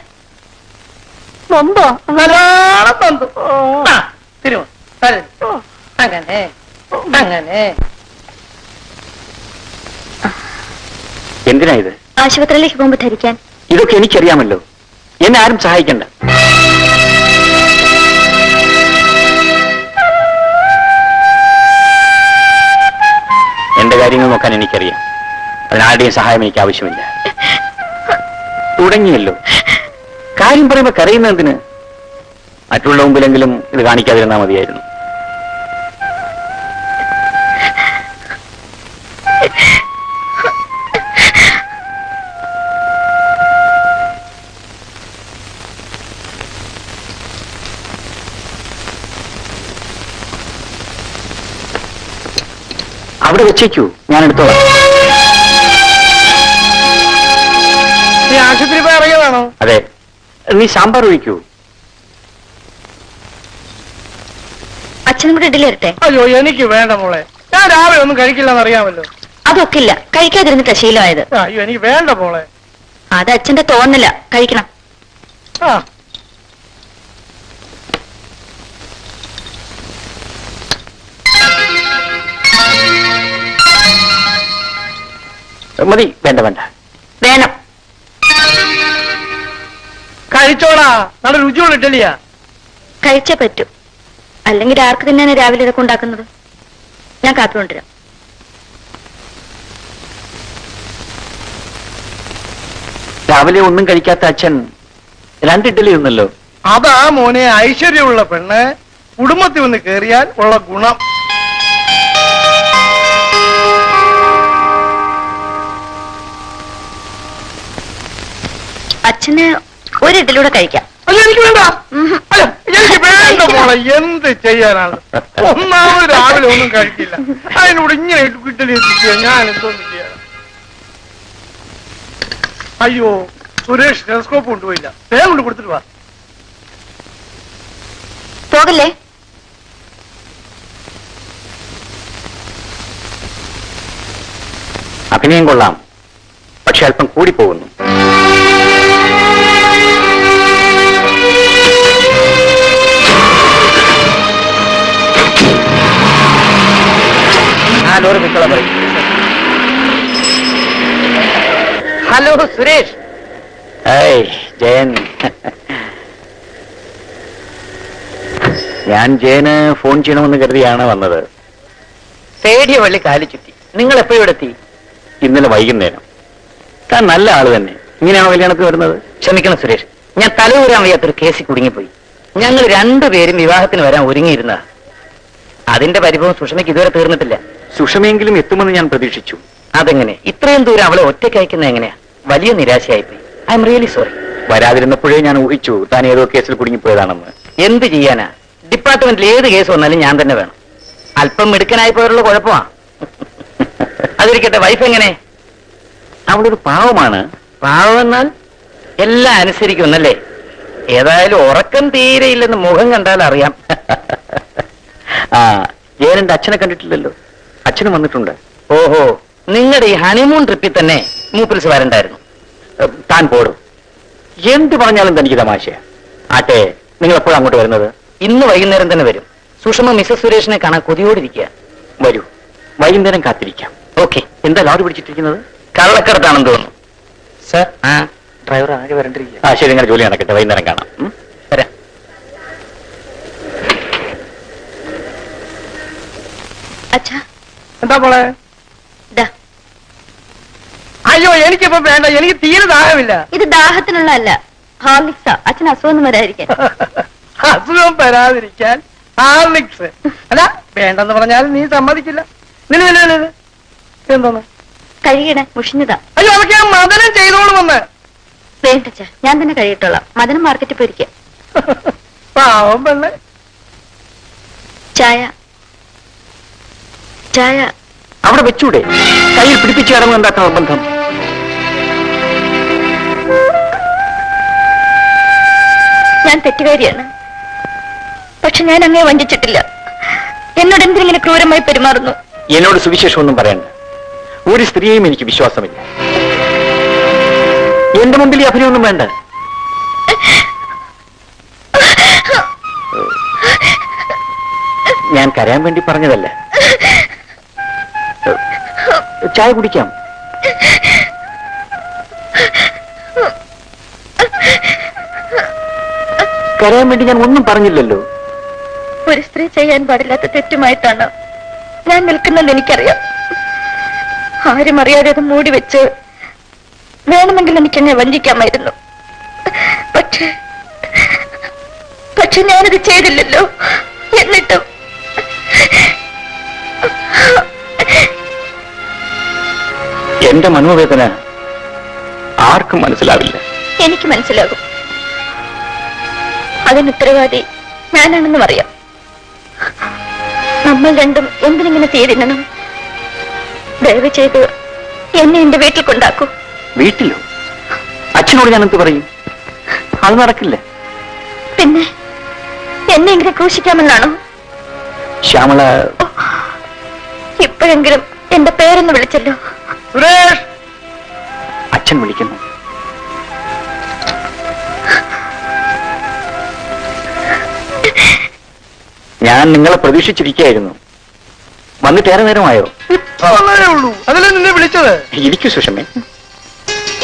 F: നൊന്തോ?
A: നല്ലോണം നൊന്തു. തിരുമോ അങ്ങനെ അങ്ങനെ.
D: എന്തിനാ ഇത്?
C: ആശുപത്രിയിലേക്ക് പോകുമ്പോ ധരിക്കാൻ.
D: ഇതൊക്കെ എനിക്കറിയാമല്ലോ. എന്നെ ആരും സഹായിക്കണ്ട. എന്റെ കാര്യങ്ങൾ നോക്കാൻ എനിക്കറിയാം. അതിനാരുടെയും സഹായം എനിക്ക് ആവശ്യമില്ല. തുടങ്ങിയല്ലോ. കാര്യം പറയുമ്പോ കരയുന്നതിന് മറ്റുള്ള മുമ്പിലെങ്കിലും ഇത് കാണിക്കാതിരുന്നാൽ മതിയായിരുന്നു. അവിടെ വെച്ചേക്കൂ, ഞാൻ എടുത്തോളാം.
A: നീ ആശുപത്രി പോയി ഇറങ്ങിയതാണോ?
D: അതെ. നീ സാമ്പാർ ഒഴിക്കൂ.
C: അച്ഛനും കൂടെ ഇഡലി തരട്ടെ?
A: അയ്യോ എനിക്ക് വേണ്ട മോളെ, ഞാൻ രാവിലെ ഒന്നും കഴിക്കില്ലെന്ന് അറിയാമല്ലോ.
C: അതൊക്കെ ഇല്ല, കഴിക്കാതിരുന്നിട്ട ശീലമായത്.
A: അയ്യോ എനിക്ക് വേണ്ട മോളെ.
C: അത് അച്ഛന്റെ തോന്നില്ല, കഴിക്കണം.
A: ആ
D: മതി. വേണ്ട വേണ്ട.
C: വേണം.
A: കഴിച്ചോടാ, നല്ല രുചിയുള്ള ഇഡ്ഡലിയാ.
C: കഴിച്ചേ പറ്റൂ, അല്ലെങ്കിൽ ആർക്ക് തന്നെയാണ് രാവിലെ ഇതൊക്കെ ഉണ്ടാക്കുന്നത്? ഞാൻ കാപ്പി കൊണ്ടുവരാം.
D: രാവിലെ ഒന്നും കഴിക്കാത്ത അച്ഛൻ 2 ഇഡ്ഡലി തിന്നല്ലോ.
A: അതാ മോനെ ഐശ്വര്യമുള്ള പെണ്ണ് കുടുംബത്തിൽ വന്ന് കേറിയാൽ ഉള്ള ഗുണം.
C: അച്ഛന് ഒരു ഇഡ്ഡലിയൂടെ കഴിക്കാം.
A: അല്ല എനിക്ക് വേണ്ട, അല്ല എനിക്ക് വേണ്ട മോളെ. എന്ത് ചെയ്യാനാണ്? ഒന്നാമത് രാവിലെ ഒന്നും കഴിക്കില്ല, അതിനോട് ഇങ്ങനെ ഇഡ്ഡലി എത്തിക്കുക, ഞാൻ എന്തോന്ന് ചെയ്യാൻ? അയ്യോ, സുരേഷ് ടെലസ്കോപ്പ് കൊണ്ടുപോയില്ല. വേഗം കൊണ്ട് കൊടുത്തിട്ട് വാ.
C: പോകല്ലേ?
D: അഭിനയം കൊള്ളാം, പക്ഷെ അല്പം കൂടിപ്പോകുന്നു.
A: ഹലോ സുരേഷ്.
D: ജയൻ, ഞാൻ ജയന് ഫോൺ ചെയ്യണമെന്ന് കരുതിയാണ് വന്നത്.
A: തേടിയ വള്ളി കാലി ചുറ്റി. നിങ്ങൾ എപ്പോഴും ഇവിടെ എത്തി?
D: ഇന്നലെ വൈകുന്നേരം. താൻ നല്ല ആള് തന്നെ. ഇങ്ങനെയാണോ കല്യാണത്തിന് വരുന്നത്?
F: ക്ഷമിക്കണം സുരേഷ്, ഞാൻ തലവൂരാൻ വയ്യാത്തൊരു കേസിൽ കുടുങ്ങിപ്പോയി. ഞങ്ങൾ രണ്ടുപേരും വിവാഹത്തിന് വരാൻ ഒരുങ്ങിയിരുന്ന അതിന്റെ പരിഭവം സുഷമയ്ക്ക് ഇതുവരെ തീർന്നിട്ടില്ല.
D: സുഷമയെങ്കിലും എത്തുമെന്ന് ഞാൻ പ്രതീക്ഷിച്ചു.
F: അതെങ്ങനെ? ഇത്രയും ദൂരം അവളെ ഒറ്റയ്ക്ക് അയക്കുന്നത് എങ്ങനെയാ? വലിയ നിരാശയായിപ്പോയി. I am really sorry.
D: വരാതിരുന്നപ്പോഴേ ഞാൻ ഊഹിച്ചു താൻ ഏതോ കേസിൽ കുടുങ്ങിപ്പോയതാണെന്ന്.
F: എന്ത് ചെയ്യാനാ, ഡിപ്പാർട്ട്മെന്റിൽ ഏത് കേസ് വന്നാലും ഞാൻ തന്നെ വേണം. അല്പം മിടുക്കനായി പോയുള്ള കുഴപ്പമാ. അതിരിക്കട്ടെ, വൈഫ് എങ്ങനെ?
D: അവളൊരു പാവമാണ്.
F: പാവമെന്നാൽ എല്ലാം അനുസരിക്കുന്നല്ലേ? ഏതായാലും ഉറക്കം തീരെയില്ലെന്ന് മുഖം കണ്ടാൽ അറിയാം.
D: ആ, ജയനന്റെ അച്ഛനെ കണ്ടിട്ടില്ലല്ലോ. അച്ഛനും വന്നിട്ടുണ്ട്.
F: ഓഹോ, നിങ്ങളുടെ ഈ ഹണിമൂൺ ട്രിപ്പിൽ തന്നെ മൂപ്പിൽസ് വരണ്ടായിരുന്നു.
D: താൻ പോടും. എന്ത് പറഞ്ഞാലും തനിക്ക് തമാശയാ. ആട്ടെ, നിങ്ങൾ എപ്പോഴും അങ്ങോട്ട് വരുന്നത്?
F: ഇന്ന് വൈകുന്നേരം തന്നെ വരും. സുഷമ മിസസ് സുരേഷിനെ കാണാൻ കൊതിയോടിരിക്കുക.
D: വരൂ, വൈകുന്നേരം കാത്തിരിക്കാം.
F: ഓക്കെ.
D: എന്താ ലോറി പിടിച്ചിട്ടിരിക്കുന്നത്?
F: കള്ളക്കടത്താണെന്ന് തോന്നുന്നു.
D: സർ,
F: ആ,
D: ഡ്രൈവർ ആകെ വരണ്ടിരിക്കുക. ആ ശരി, നിങ്ങളുടെ ജോലി നടക്കട്ടെ, വൈകുന്നേരം കാണാം.
F: വരാം.
C: അച്ഛാ,
A: എന്താ മോളെ?
C: ദാ,
A: അയ്യോ എനിക്കിപ്പോ വേണ്ട, എനിക്ക് തീരെ ദാഹമില്ല.
C: ഇത് ദാഹത്തിനുള്ളതല്ല, ഹോർലിക്സാ. അച്ഛൻ അസുഖം വരാതിരിക്കാൻ.
A: അസുഖം വരാതിരിക്കാൻ ഹാർലിക്സ്? അല്ല, വേണ്ടെന്ന് പറഞ്ഞാൽ നീ സമ്മതിക്കില്ല. എന്തോന്ന്?
C: കഴുകിട മുഷിഞ്ഞതാ.
A: അയ്യോ, അതൊക്കെ ഞാൻ മദനം ചെയ്തോളൂ വന്ന്.
C: വേണ്ടച്ച, ഞാൻ തന്നെ കഴിയിട്ടോളാം. മദനം മാർക്കറ്റിൽ പോയിരിക്കാം.
A: പാവം പെണ്ണ്.
C: ചായ ചായ
D: അവിടെ വെച്ചൂടെ? കയ്യിൽ പിടിപ്പിച്ചു കിടന്നു എന്താ നിർബന്ധം?
C: ഞാൻ തെറ്റുകാരിയാണ്, പക്ഷെ ഞാൻ അങ്ങേ വഞ്ചിച്ചിട്ടില്ല. എന്നോട് എന്തിനിങ്ങനെ ക്രൂരമായി പെരുമാറുന്നു?
D: എന്നോട് സുവിശേഷമൊന്നും പറയണ്ട. ഒരു സ്ത്രീയെയും എനിക്ക് വിശ്വാസമില്ല. എന്റെ മുമ്പിൽ ഈ അഭിനയൊന്നും വേണ്ട. ഞാൻ കരയാൻ വേണ്ടി പറഞ്ഞതല്ല. ചായ കുടിക്കാം. കരയാൻ വേണ്ടി ഞാൻ ഒന്നും പറഞ്ഞില്ലല്ലോ.
C: ഒരു സ്ത്രീ ചെയ്യാൻ പാടില്ലാത്ത തെറ്റുമായിട്ടാണ് ഞാൻ നിൽക്കുന്നത് എനിക്കറിയാം. ആരും അറിയാതെ അത് മൂടി വെച്ച് വേണമെങ്കിൽ എനിക്കെന്നെ വഞ്ചിക്കാമായിരുന്നു. പക്ഷെ ഞാനത് ചെയ്തില്ലല്ലോ. എന്നിട്ടും
D: എന്റെ മനോവേദന ആർക്കും മനസ്സിലാവില്ല.
C: എനിക്ക് മനസ്സിലാകും. അതിന് ഉത്തരവാദി ഞാനാണെന്നും അറിയാം. നമ്മൾ രണ്ടും എന്തിനിങ്ങനെ തീരുന്നണം? ദയവ് ചെയ്ത് എന്നെ എന്റെ വീട്ടിൽ കൊണ്ടാക്കൂ.
D: വീട്ടിലോ? അച്ഛനോട് ഞാൻ എന്ത് പറയും? അത് നടക്കില്ല.
C: പിന്നെ എന്നെ ഇങ്ങനെ ക്രൂശിക്കാമെന്നാണോ?
D: ശ്യാമള,
C: ഇപ്പോഴെങ്കിലും എന്റെ പേരൊന്ന് വിളിച്ചല്ലോ.
A: സുരേഷ്,
D: അച്ഛൻ വിളിക്കുന്നു. ഞാൻ നിങ്ങളെ പ്രതീക്ഷിച്ചിരിക്കുകയായിരുന്നു. വന്നിട്ട് ഏറെ നേരമായോ?
A: വന്നതേ ഉള്ളൂ. അതല്ലേ നിന്നെ വിളിച്ചത്.
D: ഇരിക്കൂ സുഷമേ.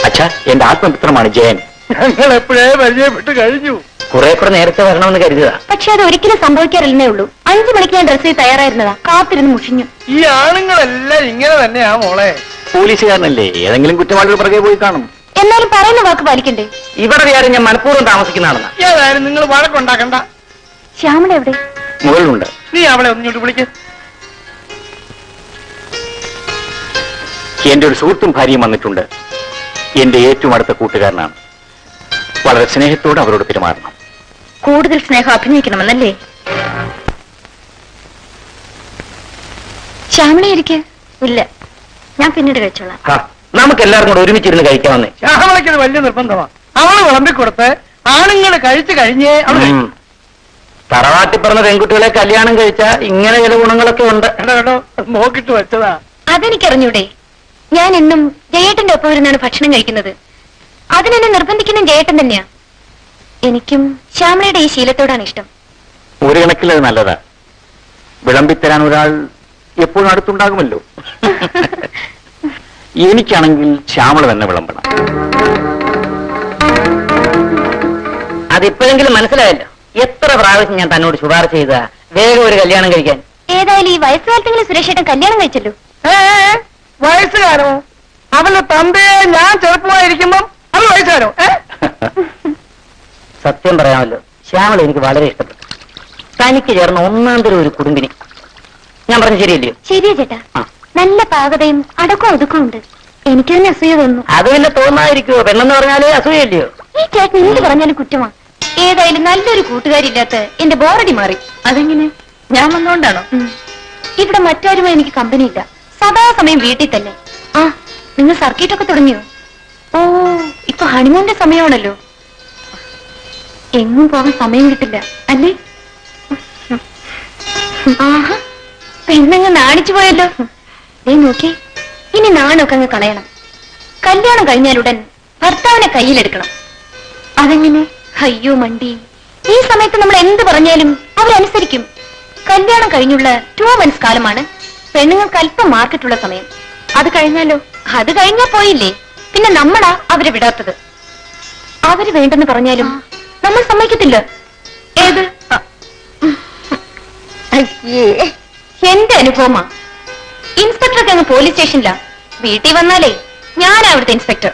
D: അച്ഛാ, എന്റെ ആത്മമിത്രമാണ് ജയൻ.
A: ഞങ്ങൾ എപ്പോഴേ പരിചയപ്പെട്ട് കഴിഞ്ഞു.
F: കുറെ കൂടെ നേരത്തെ വരണമെന്ന് കരുതുക.
C: പക്ഷെ അത് ഒരിക്കലും സംഭവിക്കാറില്ലെന്നേ ഉള്ളൂ. 5 മണിക്ക് ഞാൻ ഡ്രസ് ചെയ്ത് തയ്യാറായിരുന്നതാ, കാത്തിരുന്ന് മുഷിഞ്ഞു.
A: ഈ ആണുങ്ങളെല്ലാം ഇങ്ങനെ തന്നെയാ മോളെ.
D: പോലീസുകാരനല്ലേ, ഏതെങ്കിലും കുറ്റവാളികൾ പുറകെ പോയി കാണും.
C: എന്നാലും പറയുന്ന വാക്ക് പാലിക്കണ്ടേ?
F: ഇവിടെ വിചാരം ഞാൻ മനഃപൂർവ്വം താമസിക്കുന്നതാണെന്ന്.
A: ഏതായാലും നിങ്ങൾ വഴക്കുണ്ടാക്കണ്ട.
C: ശ്യാമള എവിടെ?
D: മുകളിലുണ്ട്.
A: നീ അവളെ ഒന്നിങ്ങോട്ട് വിളിക്ക്.
D: എന്റെ ഒരു സുഹൃത്തും ഭാര്യയും വന്നിട്ടുണ്ട്. എന്റെ ഏറ്റവും അടുത്ത കൂട്ടുകാരനാണ്. വളരെ സ്നേഹത്തോടെ അവരോട് പെരുമാറണം.
C: കൂടുതൽ സ്നേഹം അഭിനയിക്കണമെന്നല്ലേ? ശ്യാമള ഇരിക്കെ. ഇല്ല, ഞാൻ പിന്നീട് കഴിച്ചോളാം.
F: നമുക്ക് എല്ലാവർക്കും കൂടെ ഒരുമിച്ചിരുന്ന് കഴിക്കാമെന്നേ.
A: ശ്യാമളയ്ക്കത് വലിയ നിർബന്ധമാണ്. അവള് വിളമ്പിക്കൊടുത്ത് ആണുങ്ങൾ കഴിച്ചു കഴിഞ്ഞേ അവള്
F: തറവാട്ടി പറഞ്ഞ പെൺകുട്ടികളെ കല്യാണം കഴിച്ചാ ഇങ്ങനെ ചില ഗുണങ്ങളൊക്കെ ഉണ്ട്.
A: കേട്ടോ നോക്കിട്ട് വെച്ചതാ.
C: അതെനിക്കറിഞ്ഞൂടെ? ഞാൻ എന്നും ജയേട്ടന്റെ ഒപ്പം ഇരുന്നാണ് ഭക്ഷണം കഴിക്കുന്നത്. അതിനെന്നെ നിർബന്ധിക്കുന്ന ജയേട്ടൻ തന്നെയാ. എനിക്കും ശ്യാമളയുടെ ഈ ശീലത്തോടാണ് ഇഷ്ടം.
D: ഒരു കണക്കിൽ അത് നല്ലതാ. വിളമ്പിത്തരാൻ ഒരാൾ എപ്പോഴും അടുത്തുണ്ടാകുമല്ലോ. എനിക്കാണെങ്കിൽ ശ്യാമള തന്നെ വിളമ്പണം.
F: അതിപ്പോഴെങ്കിലും മനസ്സിലായല്ലോ. എത്ര പ്രാവശ്യം ഞാൻ തന്നോട് ശുപാർശ ചെയ്ത വേഗം ഒരു കല്യാണം കഴിക്കാൻ.
C: ഏതായാലും ഈ വയസ്സുകാലത്തെങ്കിലും സുരേഷേട്ടൻ കല്യാണം കഴിച്ചല്ലോ.
A: വയസ്സുകാരോ? അവന്റെ തന്തയെ ഞാൻ ചെറുപ്പമായിരിക്കുമ്പം അവൻ വയസ്സുകാരോ?
F: സത്യം പറയാമല്ലോ, ശ്യാമള എനിക്ക് വളരെ ഇഷ്ടപ്പെട്ടു. തനിക്ക് ചേർന്ന ഒന്നാന്തരം ഒരു കുടുംബിനി. ഞാൻ പറഞ്ഞു ശരിയല്ലയോ?
C: ശരിയാ ചേട്ടാ. നല്ല പാകതയും അടക്കവും ഒതുക്കവും ഉണ്ട്. എനിക്ക് തന്നെ അസൂയ തോന്നുന്നു.
F: അത് പിന്നെ തോന്നാതിരിക്കുവോ? പെണ്ണെന്ന് പറഞ്ഞാലേ അസൂയല്ലയോ?
C: ഈ ചേട്ടൻ എന്ത് പറഞ്ഞാലും കുറ്റമാ. ഏതായാലും നല്ലൊരു കൂട്ടുകാരില്ലാത്ത എന്റെ ബോറടി മാറി. അതെങ്ങനെ? ഞാൻ വന്നോണ്ടാണോ? ഇവിടെ മറ്റാരുമായി എനിക്ക് കമ്പനി ഇല്ല. സദാസമയം വീട്ടിൽ തന്നെ. ആ, നിങ്ങൾ സർക്കിട്ടൊക്കെ തുടങ്ങിയോ? ഓ, ഇപ്പൊ ഹണിമൂണിന്റെ സമയമാണല്ലോ. എങ്ങും പോകാൻ സമയം കിട്ടില്ല അല്ലേ? ആഹാ, പെണ്ണങ്ങ് നാണിച്ചു പോയല്ലോ. ദേ നോക്കി, ഇനി നാണൊക്കെ അങ്ങ് കളയണം. കല്യാണം കഴിഞ്ഞാലുടൻ ഭർത്താവിനെ കയ്യിലെടുക്കണം. അതെങ്ങനെ? അയ്യോ മണ്ടി, ഈ സമയത്ത് നമ്മൾ എന്ത് പറഞ്ഞാലും അവരനുസരിക്കും. കല്യാണം കഴിഞ്ഞുള്ള 2 months കാലമാണ് പെണ്ണുങ്ങൾക്ക് അല്പം മാർക്കറ്റുള്ള സമയം. അത് കഴിഞ്ഞാലോ? അത് കഴിഞ്ഞാ പോയില്ലേ, പിന്നെ നമ്മളാ അവരെ വിടാത്തത്. അവര് വേണ്ടെന്ന് പറഞ്ഞാലും നമ്മൾ സമ്മതിക്കത്തില്ല. ഏത്? എന്റെ അനുഭവമാ. ഇൻസ്പെക്ടറൊക്കെ അങ്ങ് പോലീസ് സ്റ്റേഷനിലാ. വീട്ടിൽ വന്നാലേ ഞാൻ അവിടുത്തെ ഇൻസ്പെക്ടർ.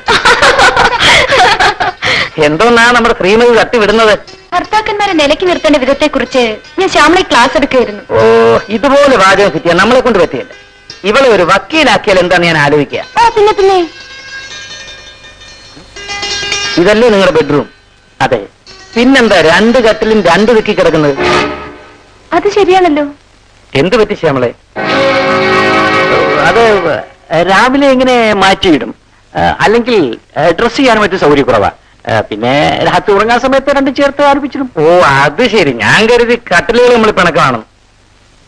F: എന്തോന്നാ നമ്മുടെ ശ്രീമതി തട്ടിവിടുന്നത്?
C: ഭർത്താക്കന്മാരെ നിലയ്ക്ക് നിർത്തേണ്ട വിധത്തെ കുറിച്ച് ഞാൻ ശ്യാമളെ ക്ലാസ് എടുക്കുകയായിരുന്നു.
F: ഓ, ഇതുപോലെ വാചകം കിട്ടിയ നമ്മളെ കൊണ്ട് പറ്റിയല്ല. ഇവളെ ഒരു വക്കീലാക്കിയാൽ എന്താന്ന് ഞാൻ ആലോചിക്കുക.
C: ഓ പിന്നെ
F: ഇതല്ലേ നിങ്ങളുടെ ബെഡ്റൂം? അതെ. പിന്നെന്താ 2 കട്ടിലും 2 ദിക്കി കിടക്കുന്നത്?
C: അത് ശരിയാണല്ലോ.
F: എന്ത് പറ്റി ശ്യാമളെ?
D: അത് രാവിലെ ഇങ്ങനെ മാറ്റിയിടും. അല്ലെങ്കിൽ ഡ്രസ് ചെയ്യാൻ മറ്റു സൗകര്യക്കുറവാ. പിന്നെ രാത്രി ഉറങ്ങാൻ സമയത്ത് 2 ചേർത്ത് ആരംഭിച്ചിടും.
F: ഓ, അത് ശരി. ഞാൻ കരുതി കട്ടിലുകൾ നമ്മൾ പിണക്കമാണ്.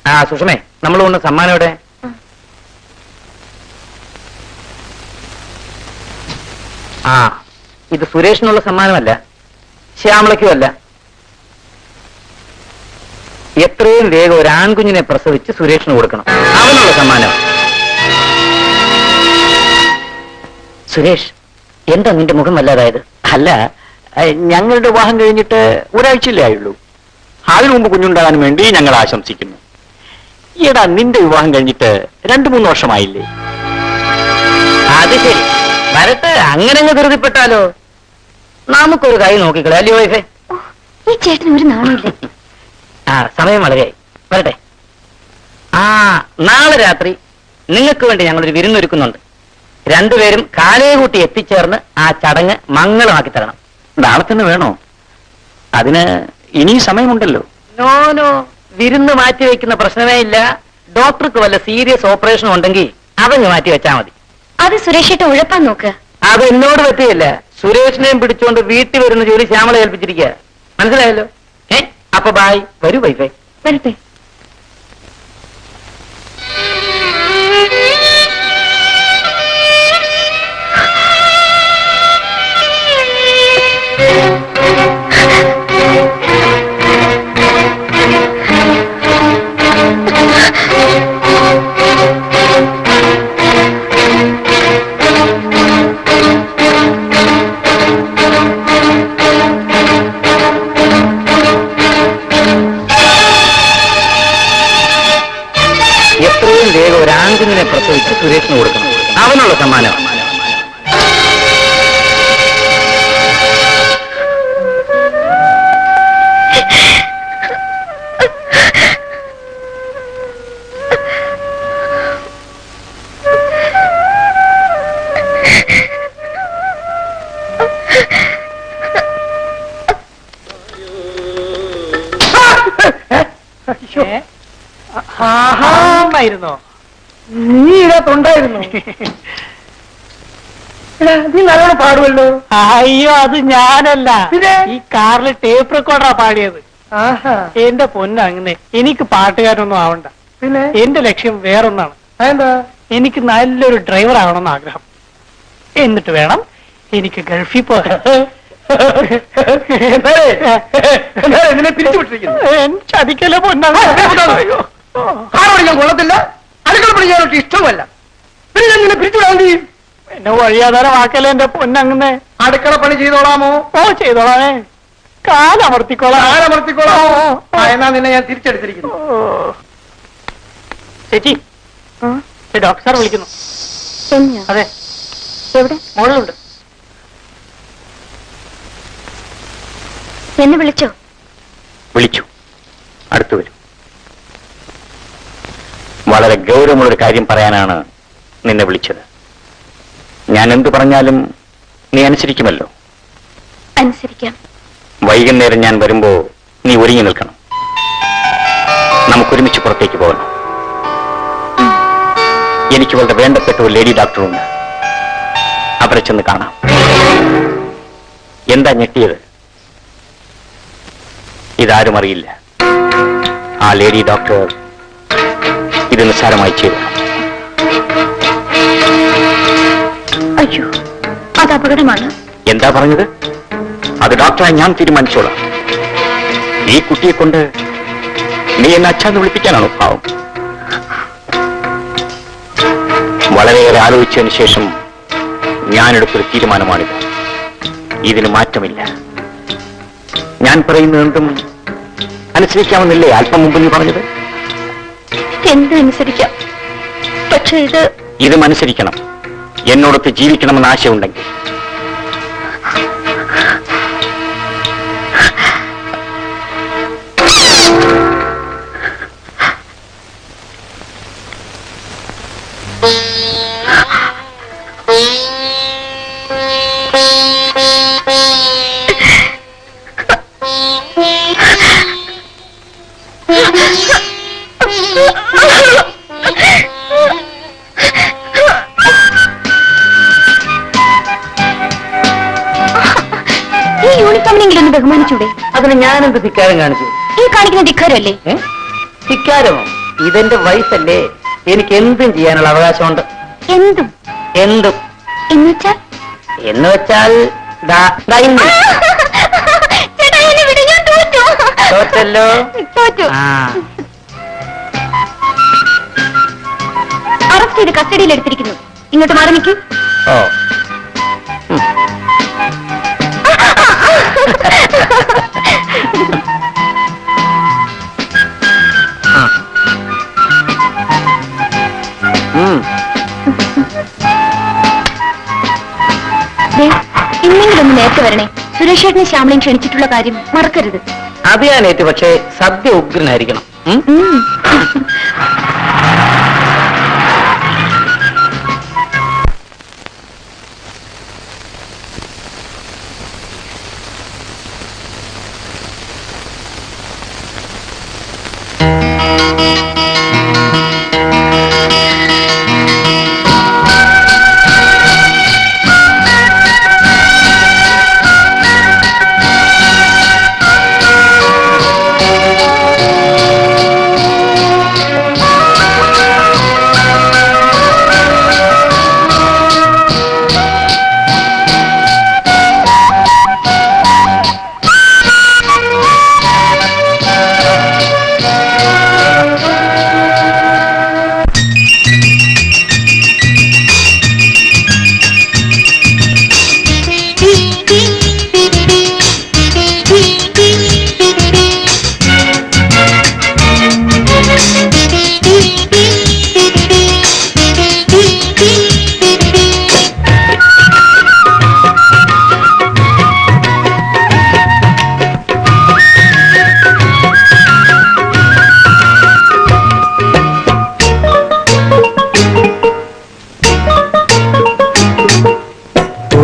F: ആ സുഷമേ, നമ്മൾ കൊണ്ട് സമ്മാനം എവിടെ? ആ, ഇത് സുരേഷിനുള്ള സമ്മാനമല്ല, ശ്യാമളയ്ക്കും അല്ല. എത്രയും വേഗം ഒരു ആൺകുഞ്ഞിനെ പ്രസവിച്ച് സുരേഷിന് കൊടുക്കണം. അവനുള്ള സമ്മാനം. സുരേഷ്, എന്താ നിന്റെ മുഖം വല്ലാതായത്?
D: അല്ല, ഞങ്ങളുടെ വിവാഹം കഴിഞ്ഞിട്ട് ഒരാഴ്ചയിലേ ആയുള്ളൂ. അതിനു മുമ്പ് കുഞ്ഞുണ്ടാകാൻ വേണ്ടി ഞങ്ങൾ ആശംസിക്കുന്നു. ഈടാ, നിന്റെ വിവാഹം കഴിഞ്ഞിട്ട് 2-3 വർഷമായില്ലേ?
F: അത് ശരി, വരട്ടെ. അങ്ങനെ അങ്ങ് ധൃതിപ്പെട്ടാലോ? നമുക്കൊരു കൈ നോക്കിക്കളെ, അല്ലയോ വൈഫേ?
C: ഈ ചേട്ടന് ഒരു നാണമില്ല.
F: ആ, സമയം വളരെയായി. വരട്ടെ. ആ, നാളെ രാത്രി നിങ്ങൾക്ക് വേണ്ടി ഞങ്ങളൊരു വിരുന്നൊരുക്കുന്നുണ്ട്. 2 പേരും കാലേ കൂട്ടി എത്തിച്ചേർന്ന് ആ ചടങ്ങ് മംഗളമാക്കി തരണം.
D: നാളെ തന്നെ വേണോ? അതിന് ഇനിയും സമയമുണ്ടല്ലോ.
F: നോ, വിരുന്ന് മാറ്റി വെക്കുന്ന പ്രശ്നമേ ഇല്ല. ഡോക്ടർക്ക് വല്ല സീരിയസ് ഓപ്പറേഷൻ ഉണ്ടെങ്കിൽ അതങ്ങ് മാറ്റി വെച്ചാൽ മതി.
C: അത് സുരേഷേട്ട ഉഴപ്പാൻ നോക്കുക.
F: അത് എന്നോട് പറ്റിയല്ല. സുരേഷിനെയും പിടിച്ചുകൊണ്ട് വീട്ടിൽ വരുന്ന ജോലി ശ്യാമള ഏൽപ്പിച്ചിരിക്കുക. മനസ്സിലായല്ലോ? അപ്പൊ ബായ്. വരൂ വൈഫൈ.
C: വരട്ടെ.
D: പ്രസവിച്ച് സുരേഷിന് കൊടുക്കണം. അവനുള്ള സമ്മാനം.
F: ആഹായിരുന്നോ?
A: നീ ഇതിനകത്തുണ്ടായിരുന്നു. നീ നല്ലോണം പാടുമല്ലോ.
F: അയ്യോ, അത് ഞാനല്ല.
A: പിന്നെ?
F: ഈ കാറിൽ ടേപ്പ് റെക്കോർഡറാ പാടിയത്.
A: ആഹാ.
F: എന്റെ പൊന്നങ്ങനെ എനിക്ക് പാട്ടുകാരൊന്നും ആവണ്ട.
A: പിന്നെ
F: എന്റെ ലക്ഷ്യം വേറൊന്നാണ്.
A: അതെന്താ?
F: എനിക്ക് നല്ലൊരു ഡ്രൈവർ ആവണമെന്ന് ആഗ്രഹം. എന്നിട്ട് വേണം എനിക്ക് ഗൾഫിൽ പോകാൻ.
A: നിന്നെ പിരിച്ചുവിട്ടിരിക്കുന്നു.
F: ചതിക്കല പൊന്നാ.
A: കാർ ഓടിക്കാൻ കൊള്ളത്തില്ല, അടുക്കള പണിക്കാനൊക്കെ ഇഷ്ടമല്ല. പിന്നെ ഞാൻ നിന്നെ പിരിച്ചുവിടാൻ ചെയ്യും.
F: എന്നെ വഴിയാധാരം ആക്കല എന്റെ പൊന്നങ്ങനെ.
A: അടുക്കള പണി ചെയ്തോളാമോ?
F: ഓ, ചെയ്തോളാമേ. കാലമർത്തിക്കോളാം.
A: ആരമർത്തിക്കോളാമോ? എന്നാ നിന്നെ ഞാൻ തിരിച്ചെടുത്തിരിക്കുന്നു.
F: ചേച്ചി, ഡോക്ടർ സാർ വിളിക്കുന്നു.
C: എന്നെയോ?
F: അതെ,
C: എവിടെ?
F: മോളിലുണ്ട്.
C: എന്നെ വിളിച്ചോ?
D: വിളിച്ചു. അടുത്തു വരും. വളരെ ഗൗരവമുള്ളൊരു കാര്യം പറയാനാണ് നിന്നെ വിളിച്ചത്. ഞാൻ എന്തു പറഞ്ഞാലും നീ അനുസരിക്കുമല്ലോ?
C: അനുസരിക്കാം.
D: വൈകുന്നേരം ഞാൻ വരുമ്പോ നീ ഒരുങ്ങി നിൽക്കണം. നമുക്കൊരുമിച്ച് പുറത്തേക്ക് പോകണം. എനിക്ക് വളരെ വേണ്ടപ്പെട്ട ഒരു ലേഡി ഡോക്ടറുണ്ട്. അവരെ ചെന്ന് കാണാം. എന്താ ഞെട്ടിയത്? ഇതാരും അറിയില്ല. ആ ലേഡി ഡോക്ടർ ഇത് നിസ്സാരമായി ചെയ്തു.
C: അയ്യോ, അത് അപകടമാണ്.
D: എന്താ പറഞ്ഞത്? അത് ഡോക്ടറെ ഞാൻ തീരുമാനിച്ചോളാം. ഈ കുട്ടിയെ കൊണ്ട് നീ എന്നെ അച്ഛാന്ന് വിളിപ്പിക്കാനാണോ പാവം? വളരെയേറെ ആലോചിച്ചതിന് ശേഷം ഞാനെടുത്തൊരു തീരുമാനമാണിത്. ഇതിന് മാറ്റമില്ല. ഞാൻ പറയുന്നതെന്തും അനുസരിക്കാമെന്നില്ലേ അല്പം മുമ്പ് നീ പറഞ്ഞത്?
C: എന്തും അനുസരിക്കാം. പക്ഷെ
D: ഇതും അനുസരിക്കണം. എന്നോടൊത്ത് ജീവിക്കണമെന്ന് ആശയമുണ്ടെങ്കിൽ.
C: ഈ യൂണിഫോമിനെങ്കിലും ഒന്ന് ബഹുമാനിച്ചൂടെ?
A: അതിന് ഞാനെന്ത് ധിക്കാരം കാണിച്ചു?
C: ഈ കാണിക്കുന്ന ധിക്കാരമല്ലേ?
A: ധിക്കാരമോ? ഇതെന്റെ വയസ്സല്ലേ. എനിക്ക് എന്തും ചെയ്യാനുള്ള അവകാശമുണ്ട്.
C: എന്തും?
A: എന്തും
C: എന്നുവെച്ചാൽ?
A: എന്ന് വെച്ചാൽ
C: ചേട്ടാ, എന്നെ വിട്, ഞാൻ തോറ്റു.
A: തോറ്റല്ലോ.
C: തോറ്റു. അറസ്റ്റ് ചെയ്ത് കസ്റ്റഡിയിൽ എടുത്തിരിക്കുന്നു. ഇങ്ങോട്ട് മാറി നിൽക്കൂ.
A: ഓ,
C: ഇന്നെങ്കിലും ഒന്ന് നേരത്തെ വരണേ. സുരേഷേട്ടനെ ശ്യാമളയും ക്ഷണിച്ചിട്ടുള്ള കാര്യം മറക്കരുത്.
A: അത് ഞാൻ ഏറ്റു. പക്ഷേ സദ്യ ഉഗ്രനായിരിക്കണം.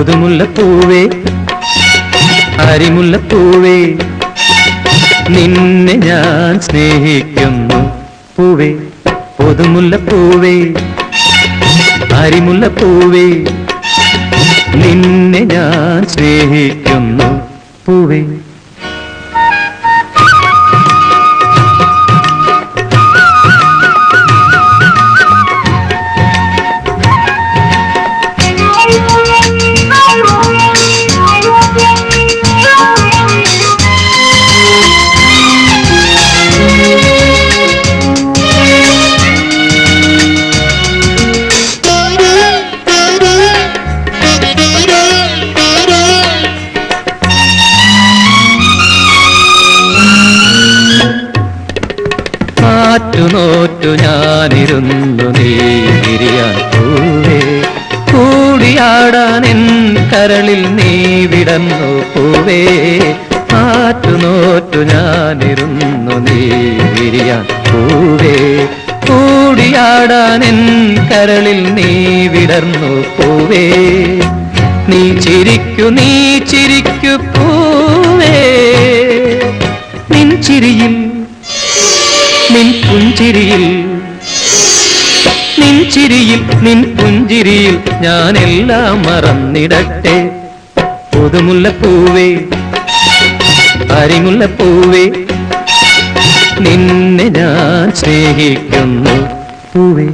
G: പുതുമുല്ലപ്പൂവേ അരിമുല്ലപ്പൂവേ നിന്നെ ഞാൻ സ്നേഹിക്കുന്നു പൂവേ പുതുമുല്ലപ്പൂവേ അരിമുല്ലപ്പൂവേ നിന്നെ ഞാൻ സ്നേഹിക്കുന്നു പൂവേ. നോറ്റു ഞാനിരുന്നു നീ വിരിയാൻ പൂവേ കൂടിയാടാൻ എൻ കരളിൽ നീ വിടന്നു പൂവേ നോറ്റു ഞാനിരുന്നു നീ വിരിയാൻ പൂവേ കൂടിയാടാൻ എൻ കരളിൽ നീ വിടർന്നു പൂവേ നീ ചിരിക്കു പൂവേ നിൻ ചിരിയിൽ നിൻ പുഞ്ചിരിയിൽ ഞാനെല്ലാം മറന്നിടട്ടെ പുതുമുല്ലപ്പൂവേ അരിമുല്ലപ്പൂവേ നിന്നെ ഞാൻ സ്നേഹിക്കുന്നു പൂവേ.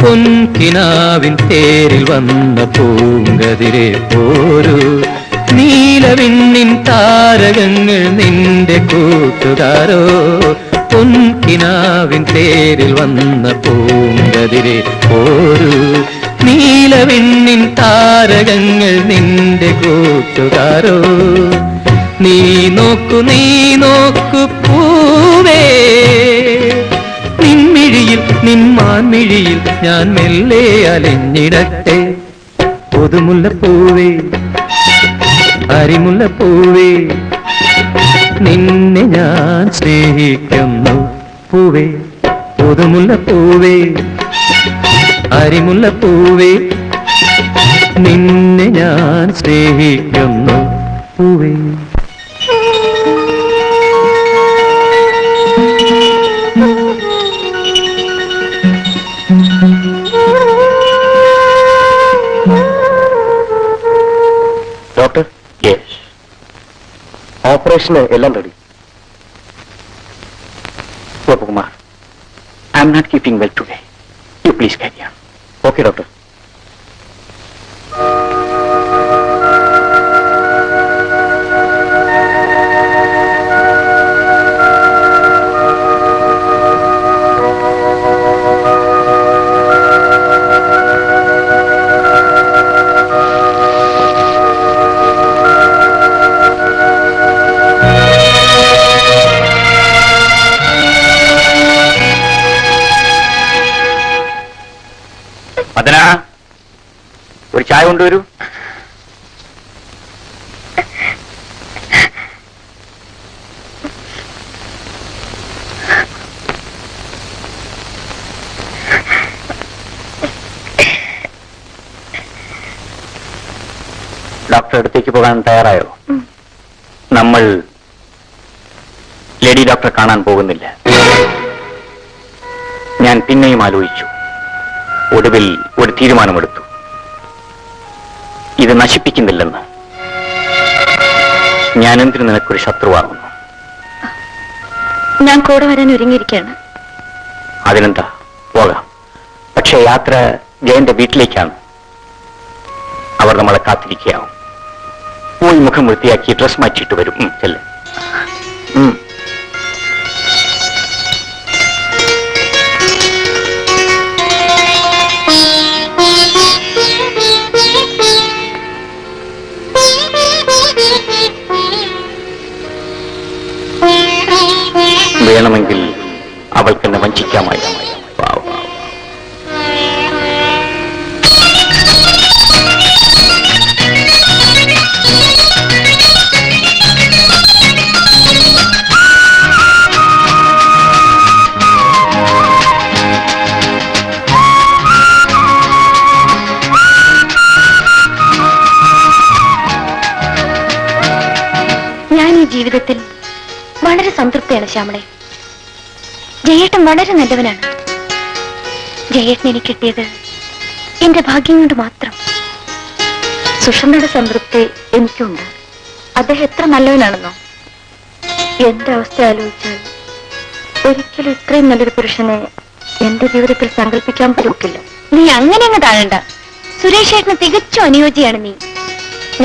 G: പൊൻകിനാവിൻ തേരിൽ വന്ന പൂങ്കതിരെ പോരൂ നീലവിണ്ണിൻ താരകങ്ങൾ നിന്റെ കൂട്ടുകാരോ പൊൻകിനാവിൻ തേരിൽ വന്ന പൂങ്കതിരെ പോരൂ നീലവിണ്ണിൻ താരകങ്ങൾ നിന്റെ കൂട്ടുകാരോ നീ നോക്കു പൂവേ നിൻമിഴിയിൽ നിന്മാൻമിഴിയിൽ ഞാൻ മെല്ലെ അലിഞ്ഞിടട്ടെ പുതുമുല്ലപ്പൂവേ അരിമുല്ലപ്പൂവേ നിന്നെ ഞാൻ സ്നേഹിക്കുന്നു പൂവേ പുതുമുല്ലപ്പൂവേ അരിമുല്ലപ്പൂവേ നിന്നെ ഞാൻ സ്നേഹിക്കുന്നു പൂവേ.
D: ഡോക്ടർ, യെസ്, ഓപ്പറേഷന് എല്ലാം ready. Gopakumar, I am not keeping well today. You please carry on. Okay doctor. Madana, ഒരു ചായ കൊണ്ടുവരൂ. ഡോക്ടർ അടുത്തേക്ക് പോകാൻ തയ്യാറായോ? നമ്മൾ ലേഡി ഡോക്ടറെ കാണാൻ പോകുന്നില്ല. ഞാൻ പിന്നെയും ആലോചിച്ചു. ഒടുവിൽ ഒരു തീരുമാനമെടുത്തു. ഇത് നശിപ്പിക്കുന്നില്ലെന്ന്. ഞാൻ എന്തിനു നിനക്കൊരു ശത്രുവാകുന്നു?
C: ഞാൻ കൂടെ വരാൻ ഒരുങ്ങിയിരിക്കുകയാണ്.
D: അതിനെന്താ, പോകാം. പക്ഷേ യാത്ര ജയന്റെ വീട്ടിലേക്കാണ്. അവർ നമ്മളെ കാത്തിരിക്കുകയാവും. പോയി മുഖം വൃത്തിയാക്കി ഡ്രസ് മാറ്റിയിട്ട് വരും. ചെല്ല്. വേണമെങ്കിൽ അവൾക്കെന്നെ വഞ്ചിക്കാമായിരുന്നു. പാവം.
C: ഞാൻ ഈ ജീവിതത്തിൽ വളരെ സംതൃപ്തിയാണ് ശ്യാമളെ. ജയേട്ടൻ വളരെ നല്ലവനാണ്. ജയേട്ടൻ എനിക്ക് കിട്ടിയത് എന്റെ ഭാഗ്യം കൊണ്ട് മാത്രം. സുഷമയുടെ സംതൃപ്തി എനിക്കുണ്ട്. അദ്ദേഹം എത്ര നല്ലവനാണെന്നോ. എന്റെ അവസ്ഥ ആലോചിച്ചാൽ ഒരിക്കലും ഇത്രയും നല്ലൊരു പുരുഷനെ എന്റെ ജീവിതത്തിൽ സങ്കല്പിക്കാൻ പറ്റില്ല. നീ അങ്ങനെ അങ്ങ് താഴണ്ട. സുരേഷ് ഏട്ടന് തികച്ചും അനുയോജ്യമാണ് നീ.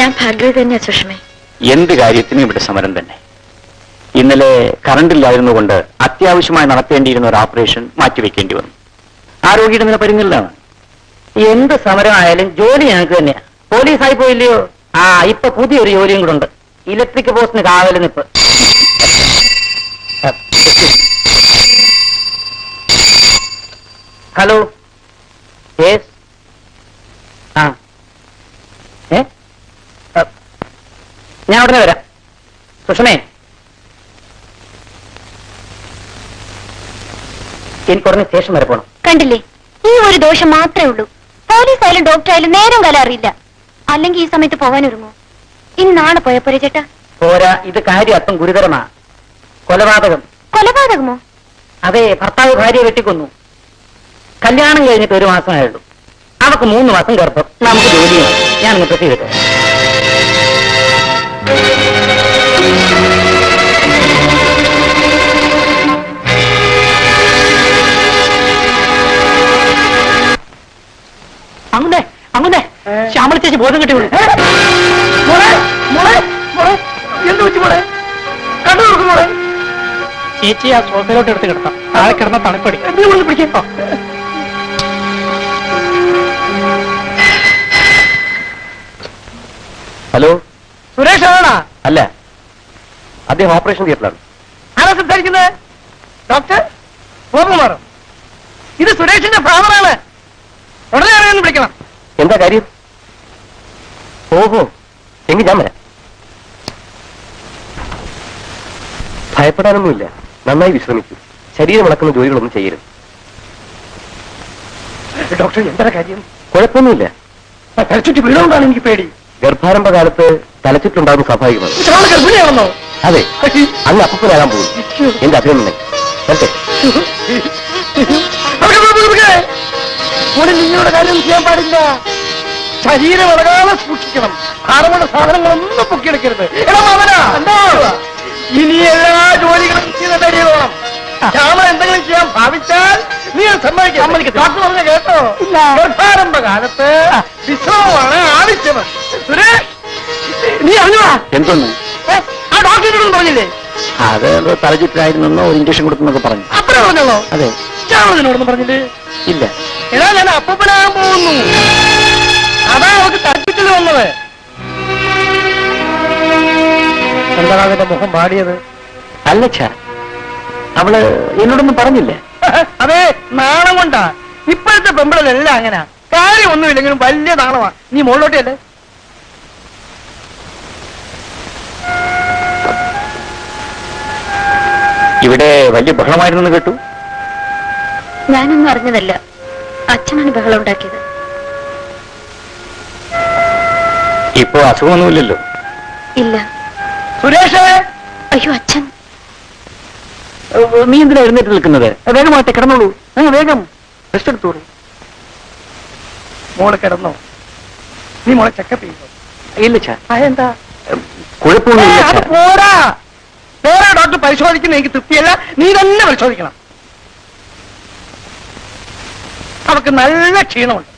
C: ഞാൻ ഭാഗ്യവതി തന്നെയാ സുഷമേ.
D: എന്ത് കാര്യത്തിനും ഇവിടെ സമരം തന്നെ. ഇന്നലെ കറണ്ടില്ലായിരുന്നുകൊണ്ട് അത്യാവശ്യമായി നടത്തേണ്ടിയിരുന്ന ഒരു ഓപ്പറേഷൻ മാറ്റിവെക്കേണ്ടി വന്നു. ആരോഗ്യയുടെ നില പരിങ്ങലിലാണ്.
A: എന്ത് സമരമായാലും ജോലി ഞങ്ങൾക്ക് തന്നെയാ. പോലീസായി പോയില്ലയോ? ഇപ്പൊ പുതിയൊരു ജോലിയും കൂടെ ഉണ്ട്. ഇലക്ട്രിക് പോസ്റ്റിന് കാവല് നിപ്പ്. Hello, yes. ഞാൻ ഉടനെ വരാം. സുഷമേ, എനിക്ക് ഉടനെ സ്റ്റേഷൻ വരെ പോണം.
C: കണ്ടില്ലേ, ഈ ഒരു ദോഷം മാത്രമേ ഉള്ളൂ. പോലീസ് ആയാലും ഡോക്ടർ ആയാലും നേരം കാലം അറിയില്ല. അല്ലെങ്കിൽ ഈ സമയത്ത് പോകാനൊരുങ്ങോ? ഇനി നാളെ പോയപ്പോരെ ചേട്ടാ?
A: പോരാ, ഇത് കാര്യം അല്പം ഗുരുതരമാ. കൊലപാതകം.
C: കൊലപാതകമോ?
A: അതെ, ഭർത്താവ് ഭാര്യയെ വെട്ടിക്കൊന്നു. കല്യാണം കഴിഞ്ഞിട്ട് 1 മാസമായുള്ളൂ. അവർക്ക് 3 മാസം ഗർഭം. നമുക്ക് ജോലിയാണ്. ഞാൻ ഇങ്ങോട്ട് ചെയ്തിട്ട് അങ്ങനെ ശ്യാമള ചേച്ചി ബോധം കിട്ടി. ചേച്ചി ആ സോഫയിലോട്ട് എടുത്ത് കിടത്താം. താഴെ കിടന്ന തണുപ്പടി പിടിക്കാം.
D: ഹലോ,
A: സുരേഷ് ആണോ?
D: അല്ല, അദ്ദേഹം ഓപ്പറേഷൻ തിയേറ്ററിലാണ്.
A: ആരാ സംസാരിക്കുന്നത്? ഡോക്ടർ ഗോപകുമാർ. ഇത് സുരേഷിന്റെ ഫാദറാണ്. ഉടനെ അറിയാൻ വിളിക്കണം.
D: എന്താ കാര്യം? ഓഹോ, എങ്കിൽ ഞാൻ വരാം. ഭയപ്പെടാനൊന്നുമില്ല. നന്നായി വിശ്രമിക്കൂ. ശരീരം ഇളക്കുന്ന ജോലികളൊന്നും ചെയ്യരുത്.
A: ഡോക്ടർ, എന്താ കാര്യം?
D: കുഴപ്പമൊന്നുമില്ല.
A: തലച്ചുറ്റി വീണുകൊണ്ടാണ് എനിക്ക് പേടി.
D: ഗർഭാരംഭ കാലത്ത് തലച്ചുറ്റുണ്ടാകുന്ന സ്വാഭാവികമാണ്.
A: ഗർഭിണിയാണെന്നോ?
D: അതെ, അങ്ങ് അപ്പനാകാൻ പോകും. എന്റെ അഭിനന്ദനം. വരട്ടെ.
A: നിങ്ങളുടെ കാര്യം ചെയ്യാൻ പാടില്ല. ശരീരം ഇളകാതെ സൂക്ഷിക്കണം. ഭാരമുള്ള സാധനങ്ങളൊന്നും പൊക്കിയെടുക്കരുത്. ഇനി എല്ലാ ജോലികളും ചെയ്യണം. ശ്യാമ എന്തെങ്കിലും ചെയ്യാൻ ഭാവിച്ചാൽ നീ സമ്മതിക്കും. ഡോക്ടർ പറഞ്ഞ കേട്ടോ? ഗർഭാരംഭ കാലത്ത് വിശ്രമമാണ് ആവശ്യം. സുരേഷ്, നീ അറിഞ്ഞുവാ?
D: എന്തൊന്ന്?
A: ആ ഡോക്ടറിനോടൊന്നും പറഞ്ഞില്ലേ?
D: അത് തലചുറ്റിനായിരുന്നോ ഒരു ഇഞ്ചക്ഷൻ കൊടുത്തെന്നൊക്കെ പറഞ്ഞു.
A: അപ്പഴേ പറഞ്ഞോളൂ.
D: അതെ.
A: ശ്യാമളതിനോടൊന്നും പറഞ്ഞില്ലേ?
D: ഇല്ല.
A: എടാ, ഞാൻ അപ്പനാകാൻ പോകുന്നു. അതാ അവർക്ക് തട്ടിച്ചിൽ വന്നത്. എന്താണ് അവന്റെ മുഖം പാടിയത്?
D: അല്ലച്ചാ, അവള് എന്നോടൊന്നും പറഞ്ഞില്ല.
A: അതെ, നാണം കൊണ്ടാ. ഇപ്പോഴത്തെ പെമ്പിളെല്ലാം അങ്ങനെ. കാര്യമൊന്നുമില്ലെങ്കിലും വലിയ നാളമാ. നീ മുകളിലോട്ടല്ലേ?
D: ഇവിടെ വലിയ ബഹളമായിരുന്നെന്ന് കേട്ടു.
C: ഞാനൊന്നും അറിഞ്ഞതല്ല. അച്ഛനാണ് ബഹളം ഉണ്ടാക്കിയത്.
D: ഇപ്പോ അസുഖമൊന്നുമില്ലല്ലോ?
C: ഇല്ല.
A: സുരേഷ്,
C: അയ്യോ അച്ഛൻ.
D: നീ എന്തിനാ എഴുന്നേറ്റ് നിൽക്കുന്നത്? വേഗമാട്ടെ, കിടന്നോളൂ. വേഗം റെസ്റ്റ് എടുത്തോളൂ.
A: മോള് കിടന്നോ? നീ മോളെ ചെക്കപ്പ് ചെയ്തോ?
D: ഇല്ല ചാ.
A: എന്താ
D: കുഴപ്പമൊന്നുമില്ല.
A: അത് പോരാ. വേറെ ഡോക്ടർ പരിശോധിക്കുന്ന എനിക്ക് തൃപ്തിയല്ല. നീ തന്നെ പരിശോധിക്കണം. അവർക്ക് നല്ല ക്ഷീണമുണ്ട്.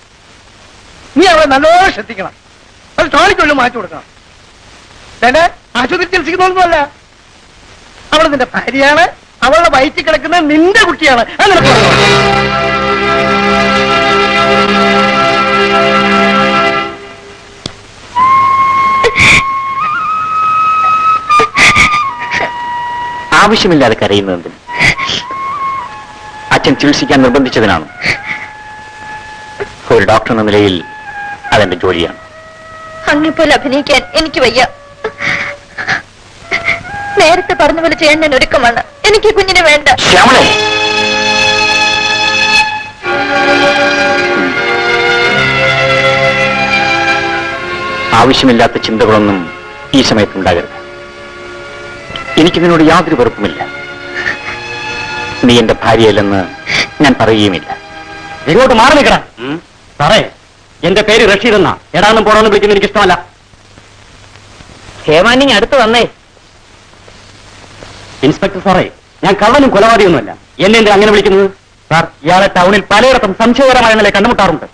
A: നീ അവളെ നല്ലോണം ശ്രദ്ധിക്കണം. അത് ടോണിക്കുള്ളിൽ മാറ്റി കൊടുക്കണം. അല്ലെ ആശുപത്രി ചികിത്സിക്കുന്നൊന്നുമല്ല. അവൾ നിന്റെ ഭാര്യയാണ്. അവളുടെ വയറ്റിൽ കിടക്കുന്ന നിന്റെ കുട്ടിയാണ്. അങ്ങനെ
D: ആവശ്യമില്ലാതെ കരയുന്നതെന്തിന്? അച്ഛൻ ചികിത്സിക്കാൻ നിർബന്ധിച്ചതിനാണ്. ഒരു ഡോക്ടർ എന്ന നിലയിൽ അതെന്റെ ജോലിയാണ്.
C: അങ്ങെപ്പോലെ അഭിനയിക്കാൻ എനിക്ക് വയ്യ. നേരത്തെ പറഞ്ഞ പോലെ ചെയ്യാൻ ഞാൻ ഒരുക്കമാണ്. എനിക്ക് കുഞ്ഞിനെ വേണ്ട.
D: ശ്യാമളെ, ആവശ്യമില്ലാത്ത ചിന്തകളൊന്നും ഈ സമയത്തുണ്ടാകരുത്. എനിക്ക് നിന്നോട് യാതൊരു വെറുപ്പുമില്ല. നീ എന്റെ ഭാര്യയല്ലെന്ന് ഞാൻ പറയുകയുമില്ല.
F: ഇങ്ങോട്ട് മാറി നിൽക്കണം സാറേ. എന്റെ പേര് റഷീദ് എന്നാ. എടാന്നും പോടാന്ന് വിളിക്കുന്നത് എനിക്ക് ഇഷ്ടമല്ല. ഹേമാനിങ് അടുത്ത് വന്നേ. ഇൻസ്പെക്ടർ സാറേ, ഞാൻ കള്ളനും കൊലപാതകയൊന്നുമല്ല. എന്നെ എന്താ അങ്ങനെ വിളിക്കുന്നത്? സാർ, ഇയാളെ ടൗണിൽ പലയിടത്തും സംശയകരമായ നില കണ്ടുമുട്ടാറുണ്ട്.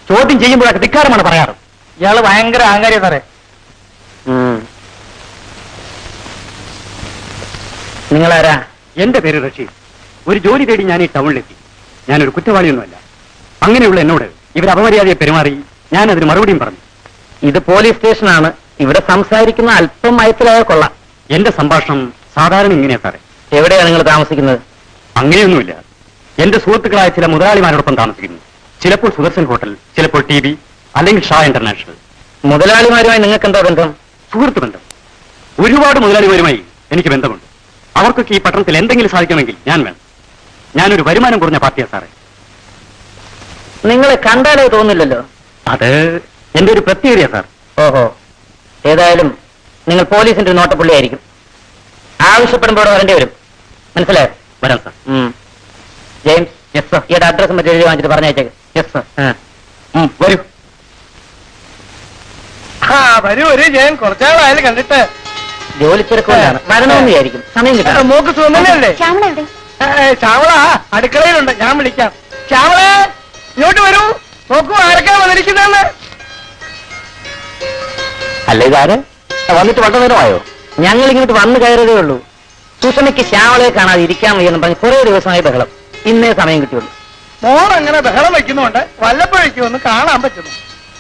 F: ചോദ്യം ചെയ്യുമ്പോഴൊക്കെ ധിക്കാരമാണ് പറയാറ്. ഇയാള് ഭയങ്കര അഹങ്കാരിയ സാറേ. നിങ്ങളാരാ? എന്റെ പേര് റഷീദ്. ഒരു ജോലി തേടി ഞാൻ ഈ ടൗണിലെത്തി. ഞാനൊരു കുറ്റവാളിയൊന്നുമല്ല. അങ്ങനെയുള്ള എന്നോട് ഇവർ അപമര്യാദയെ പെരുമാറി. ഞാൻ അതിന് മറുപടിയും പറഞ്ഞു. ഇത് പോലീസ് സ്റ്റേഷനാണ്. ഇവിടെ സംസാരിക്കുന്ന അല്പം മയത്തിലായ കൊള്ളാം. എന്റെ സംഭാഷണം സാധാരണ ഇങ്ങനെയാ സാറേ. എവിടെയാണ് നിങ്ങൾ താമസിക്കുന്നത്? അങ്ങനെയൊന്നുമില്ല. എന്റെ സുഹൃത്തുക്കളായ ചില മുതലാളിമാരോടൊപ്പം താമസിക്കുന്നു. ചിലപ്പോൾ സുദർശൻ ഹോട്ടൽ, ചിലപ്പോൾ TV, അല്ലെങ്കിൽ ഷാ ഇന്റർനാഷണൽ. മുതലാളിമാരുമായി നിങ്ങൾക്ക് എന്താ ബന്ധം? സുഹൃത്ത് ബന്ധം. ഒരുപാട് മുതലാളിമാരുമായി എനിക്ക് ബന്ധമുണ്ട്. അവർക്കൊക്കെ ഈ പട്ടണത്തിൽ എന്തെങ്കിലും സാധിക്കണമെങ്കിൽ ഞാൻ വേണം. ഞാനൊരു വരുമാനം കുറഞ്ഞ പാർട്ടിയാ സാറേ. നിങ്ങളെ കണ്ടാലേ തോന്നില്ലല്ലോ. അത് എന്റെ ഒരു പ്രത്യേകതയാ സാർ. ഓഹോ, ഏതായാലും നിങ്ങൾ പോലീസിന്റെ ഒരു നോട്ടപ്പുള്ളിയായിരിക്കും. ആവശ്യപ്പെടുമ്പോൾ വരേണ്ടി വരും. മനസ്സിലായോ? വരാം സാർ. James, yes sir. ഈയുടെ അഡ്രസ്സും മറ്റു എഴുതി വാങ്ങിച്ചിട്ട് പറഞ്ഞയച്ചേക്ക്. Yes sir. വരൂ.
A: വരൂ വരൂ ജയൻ, കുറച്ചാളായാലും കണ്ടിട്ട്.
F: ജോലി തിരക്കുകൊണ്ടാണ്. വരണമെന്ന് വിചാരിക്കും. സമയം കിട്ടാം.
A: മോക്ക് സുഖമല്ലേ?
C: ശ്യാമള എവിടെ?
A: ശ്യാമള അടുക്കളയിലുണ്ട്. ഞാൻ വിളിക്കാം. ശ്യാമള ഇങ്ങോട്ട് വരൂ. നോക്കൂ ആരൊക്കെ വന്നിരിക്കുന്നതെന്ന്.
F: അല്ല, ഇതാര്? വന്നിട്ട് വളരെ നേരമായോ? ഞങ്ങൾ ഇങ്ങോട്ട് വന്നു കയറതേ ഉള്ളൂ. സുഷമയ്ക്ക് ശ്യാമളയെ കാണാതെ ഇരിക്കാൻ വയ്യെന്ന് പറഞ്ഞ് കുറെ ദിവസമായി ബഹളം. ഇന്നേ സമയം കിട്ടിയുള്ളൂ.
A: മോൾ അങ്ങനെ ബഹളം വെക്കുന്നുണ്ട്. വല്ലപ്പോഴേക്കും ഒന്ന് കാണാൻ പറ്റുന്നു.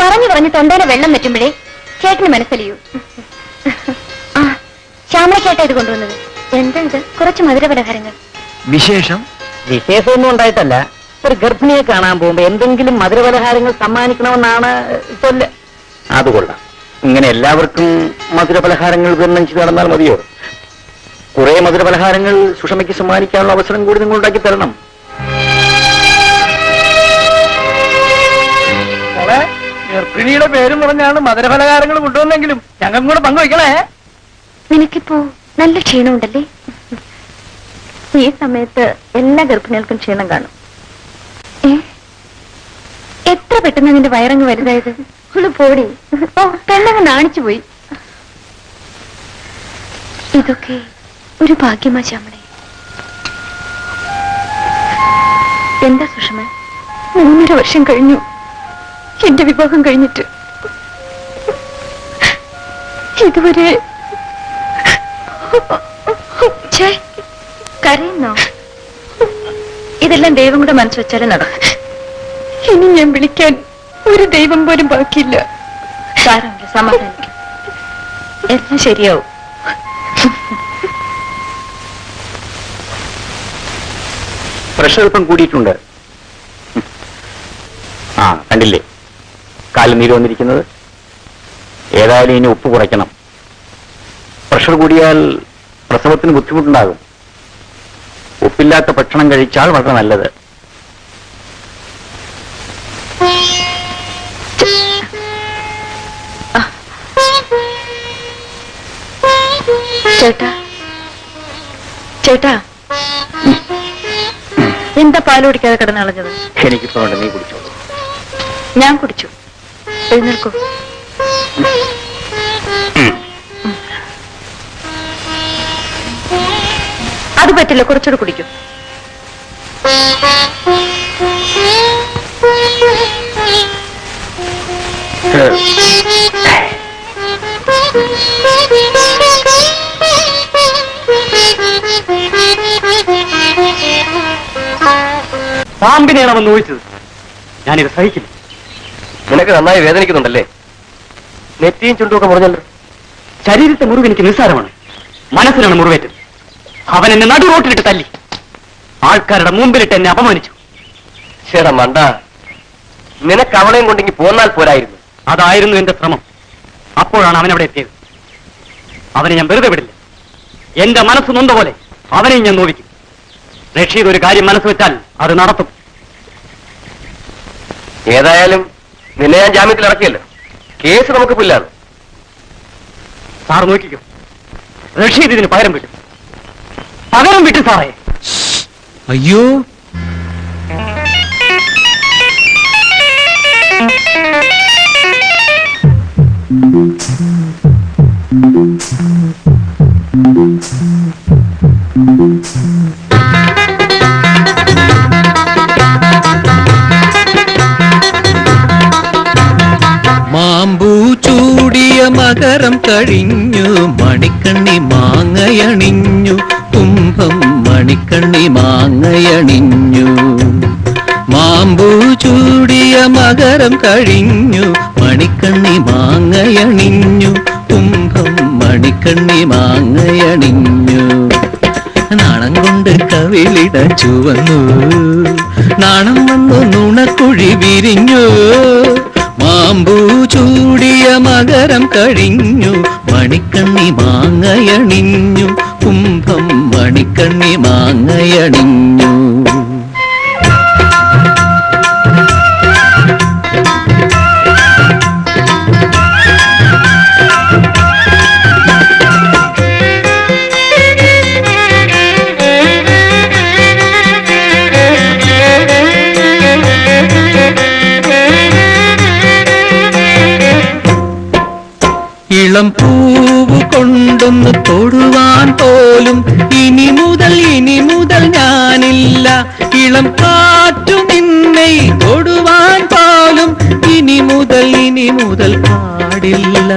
C: പറഞ്ഞു പറഞ്ഞ് തൊണ്ടയിലെ വെള്ളം വെറ്റുമ്പോഴേ ചേട്ടന് മനസ്സിലിയൂ. ആ, ശ്യാമളക്കേട്ടാ ഇത് കൊണ്ടുവന്നത്. എന്താ ഇത്? കുറച്ച് മധുരപലഹാരങ്ങൾ.
D: വിശേഷം?
F: വിശേഷമൊന്നും ഉണ്ടായിട്ടല്ല. ഒരു ഗർഭിണിയെ കാണാൻ പോകുമ്പോ എന്തെങ്കിലും മധുരപലഹാരങ്ങൾ സമ്മാനിക്കണമെന്നാണ് ചൊല്ല്.
D: അത് കൊള്ളാം. ഇങ്ങനെ എല്ലാവർക്കും മധുരപലഹാരങ്ങൾ വിതരണം ചെയ്ത് നടന്നാൽ മതിയോ? കുറെ മധുരപലഹാരങ്ങൾ സുഷമയ്ക്ക് സമ്മാനിക്കാനുള്ള അവസരം കൂടി നിങ്ങൾ ഉണ്ടാക്കി തരണം.
A: മോളെ, ഗർഭിണിയുടെ പേരും പറഞ്ഞാണ് മധുരഫലഹാരങ്ങൾ കൊണ്ടുവന്നെങ്കിലും ഞങ്ങൾക്കും കൂടെ പങ്കുവയ്ക്കണേ.
C: നിനക്കിപ്പോ നല്ല ക്ഷീണമുണ്ടല്ലേ? ഈ സമയത്ത് എല്ലാ ഗർഭിണികൾക്കും ക്ഷീണം കാണും. എത്ര പെട്ടെന്ന് നിന്റെ വയറങ്ങ് വലുതായത്. ഒന്ന് പോടി. ഓ, പെണ്ണങ്ങ് നാണിച്ചു പോയി. ഇതൊക്കെ ഒരു ഭാഗ്യമാ ശ്യാമളെ. എന്താ സുഷമ, 3.5 വർഷം കഴിഞ്ഞു എന്റെ വിവാഹം കഴിഞ്ഞിട്ട്. ഇതുവരെ കരയുന്നോ? ഇതെല്ലാം ദൈവം കൂടെ മനസ്സ് വെച്ചാലേ നടക്കും. ഇനി ഞാൻ വിളിക്കാൻ ഒരു ദൈവം പോലും ബാക്കിയില്ല. സാരമില്ല, സമാധാനിക്കും. എല്ലാം ശരിയാവും.
D: പ്രഷർ അല്പം കൂടിയിട്ടുണ്ട്. ആ, കണ്ടില്ലേ കാലിൽ നീര് വന്നിരിക്കുന്നത്. ഏതായാലും ഇനി ഉപ്പ് കുറയ്ക്കണം. പ്രഷർ കൂടിയാൽ പ്രസവത്തിന് ബുദ്ധിമുട്ടുണ്ടാകും. ഉപ്പില്ലാത്ത ഭക്ഷണം കഴിച്ചാൽ വളരെ നല്ലത്.
C: ചേട്ടാ, ചേട്ടാ, എന്താ പാല് കുടിക്കാതെ കിടന്നളഞ്ഞത്?
D: എനിക്കിപ്പോ വേണ്ട, നീ കുടിച്ചോളൂ.
C: ഞാൻ കുടിച്ചു. എഴുന്നേൽക്കൂ. അത് പറ്റില്ല, കുറച്ചുകൂടെ കുടിക്കും.
F: പാമ്പിനെയാണെന്ന് ഊഹിച്ചത്. ഞാനിത് സഹിക്കില്ല.
B: നിനക്ക് നന്നായി വേദനിക്കുന്നുണ്ടല്ലേ? നെറ്റിയും ചുണ്ടുമൊക്കെ മുറിഞ്ഞല്ലോ.
F: ശരീരത്തെ മുറിവ് എനിക്ക് നിസ്സാരമാണ്. മനസ്സിനാണ് മുറിവേറ്റത്. അവൻ എന്നെ നടു റോട്ടിലിട്ട് തല്ലി.
D: ആൾക്കാരുടെ മുമ്പിലിട്ട് എന്നെ അപമാനിച്ചു.
B: ചേടാ മണ്ട, നിനക്ക് അവളെയും കൊണ്ടെങ്കി പോന്നാൽ പോരായിരുന്നു.
D: അതായിരുന്നു എന്റെ ശ്രമം. അപ്പോഴാണ് അവൻ അവിടെ എത്തിയത്. അവനെ ഞാൻ വെറുതെ വിടില്ല. എന്റെ മനസ്സ് നൊന്ന പോലെ അവനെയും ഞാൻ നോവിക്കും. റഷീദ് ഒരു കാര്യം മനസ്സ് വെച്ചാൽ അത് നടത്തും.
B: ഏതായാലും നിന്നെ ഞാൻ ജാമ്യത്തിൽ ഇറക്കിയല്ലോ, കേസ് നമുക്ക് പുല്ലാണ്.
D: സാർ നോക്കിക്കോ, റഷീദ് ഇതിന് പകരം വിട്ടു. പകരം വിട്ടു സാറേ.
G: അയ്യോ, മാമ്പൂ ചൂടിയ മകരം കഴിഞ്ഞു, മണിക്കണ്ണി മാങ്ങയണിഞ്ഞു, കുംഭം മണിക്കണ്ണി മാങ്ങയണിഞ്ഞു. മാമ്പൂ ചൂടിയ മകരം കഴിഞ്ഞു, മണിക്കണ്ണി മാങ്ങയണിഞ്ഞു, കുംഭം മണിക്കണ്ണി മാങ്ങയണിഞ്ഞു. നാണം കൊണ്ട് കവിളിട ചുവന്നു, നാണം വന്നു നുണക്കുഴി വിരിഞ്ഞു. മാമ്പൂ ചൂടിയ മകരം കഴിഞ്ഞു, മണിക്കണ്ണി മാങ്ങയണിഞ്ഞു, കുംഭം മണിക്കണ്ണി മാങ്ങയണിഞ്ഞു. ഇളം പൂവ് കൊണ്ടൊന്ന് തൊടുവാൻ പോലും ഇനി മുതൽ ഞാനില്ല. ഇളം കാറ്റു നിന്നെ തൊടുവാൻ പോലും ഇനി മുതൽ പാടില്ല,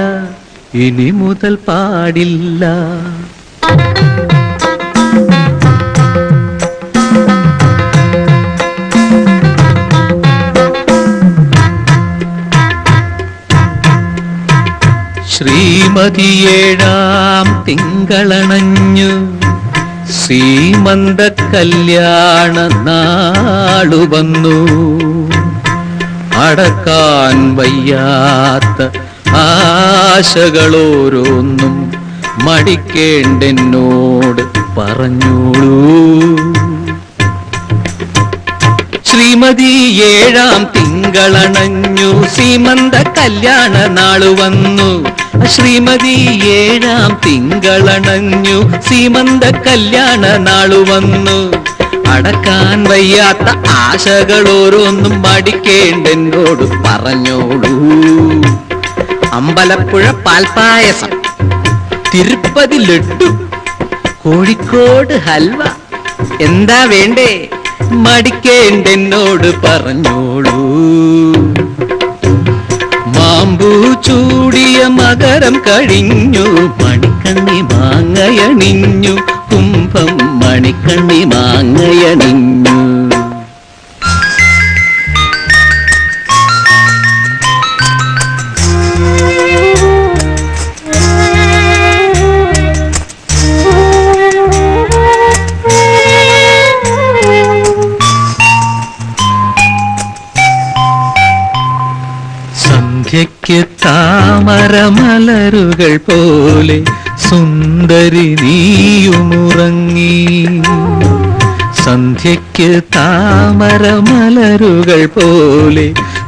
G: ഇനി മുതൽ പാടില്ല. ശ്രീമതിയേഴാം തിങ്കളണഞ്ഞു, സീമന്ത കല്യാണ നാളു വന്നു. അടക്കാൻ വയ്യാത്ത ആശകളോരോന്നും മടിക്കേണ്ടെന്നോട് പറഞ്ഞോളൂ. ശ്രീമതി ഏഴാം തിങ്കളണഞ്ഞു, സീമന്ത കല്യാണ നാളു വന്നു. ശ്രീമതി ഏഴാം തിങ്കളണഞ്ഞു, സീമന്ത കല്യാണ നാളു വന്നു. അടക്കാൻ വയ്യാത്ത ആശകളോരോന്നും മടിക്കേണ്ടെന്നോട് പറഞ്ഞോളൂ. അമ്പലപ്പുഴ പാൽപ്പായസം, തിരുപ്പതി ലഡ്ഡു, കോഴിക്കോട് ഹൽവ, എന്താ വേണ്ടേ മടിക്കേണ്ടെന്നോട് പറഞ്ഞോളൂ. മാമ്പൂ ചൂടിയ മകരം കഴിഞ്ഞു, മണിക്കണ്ണി മാങ്ങയണിഞ്ഞു, കുംഭം മണിക്കണ്ണി മാങ്ങയണിഞ്ഞു. സന്ധ്യയ്ക്ക് താമരമലരുകൾ പോലെ സുന്ദരി നീയുമുറങ്ങി. സന്ധ്യയ്ക്ക് താമരമലരുകൾ പോലെ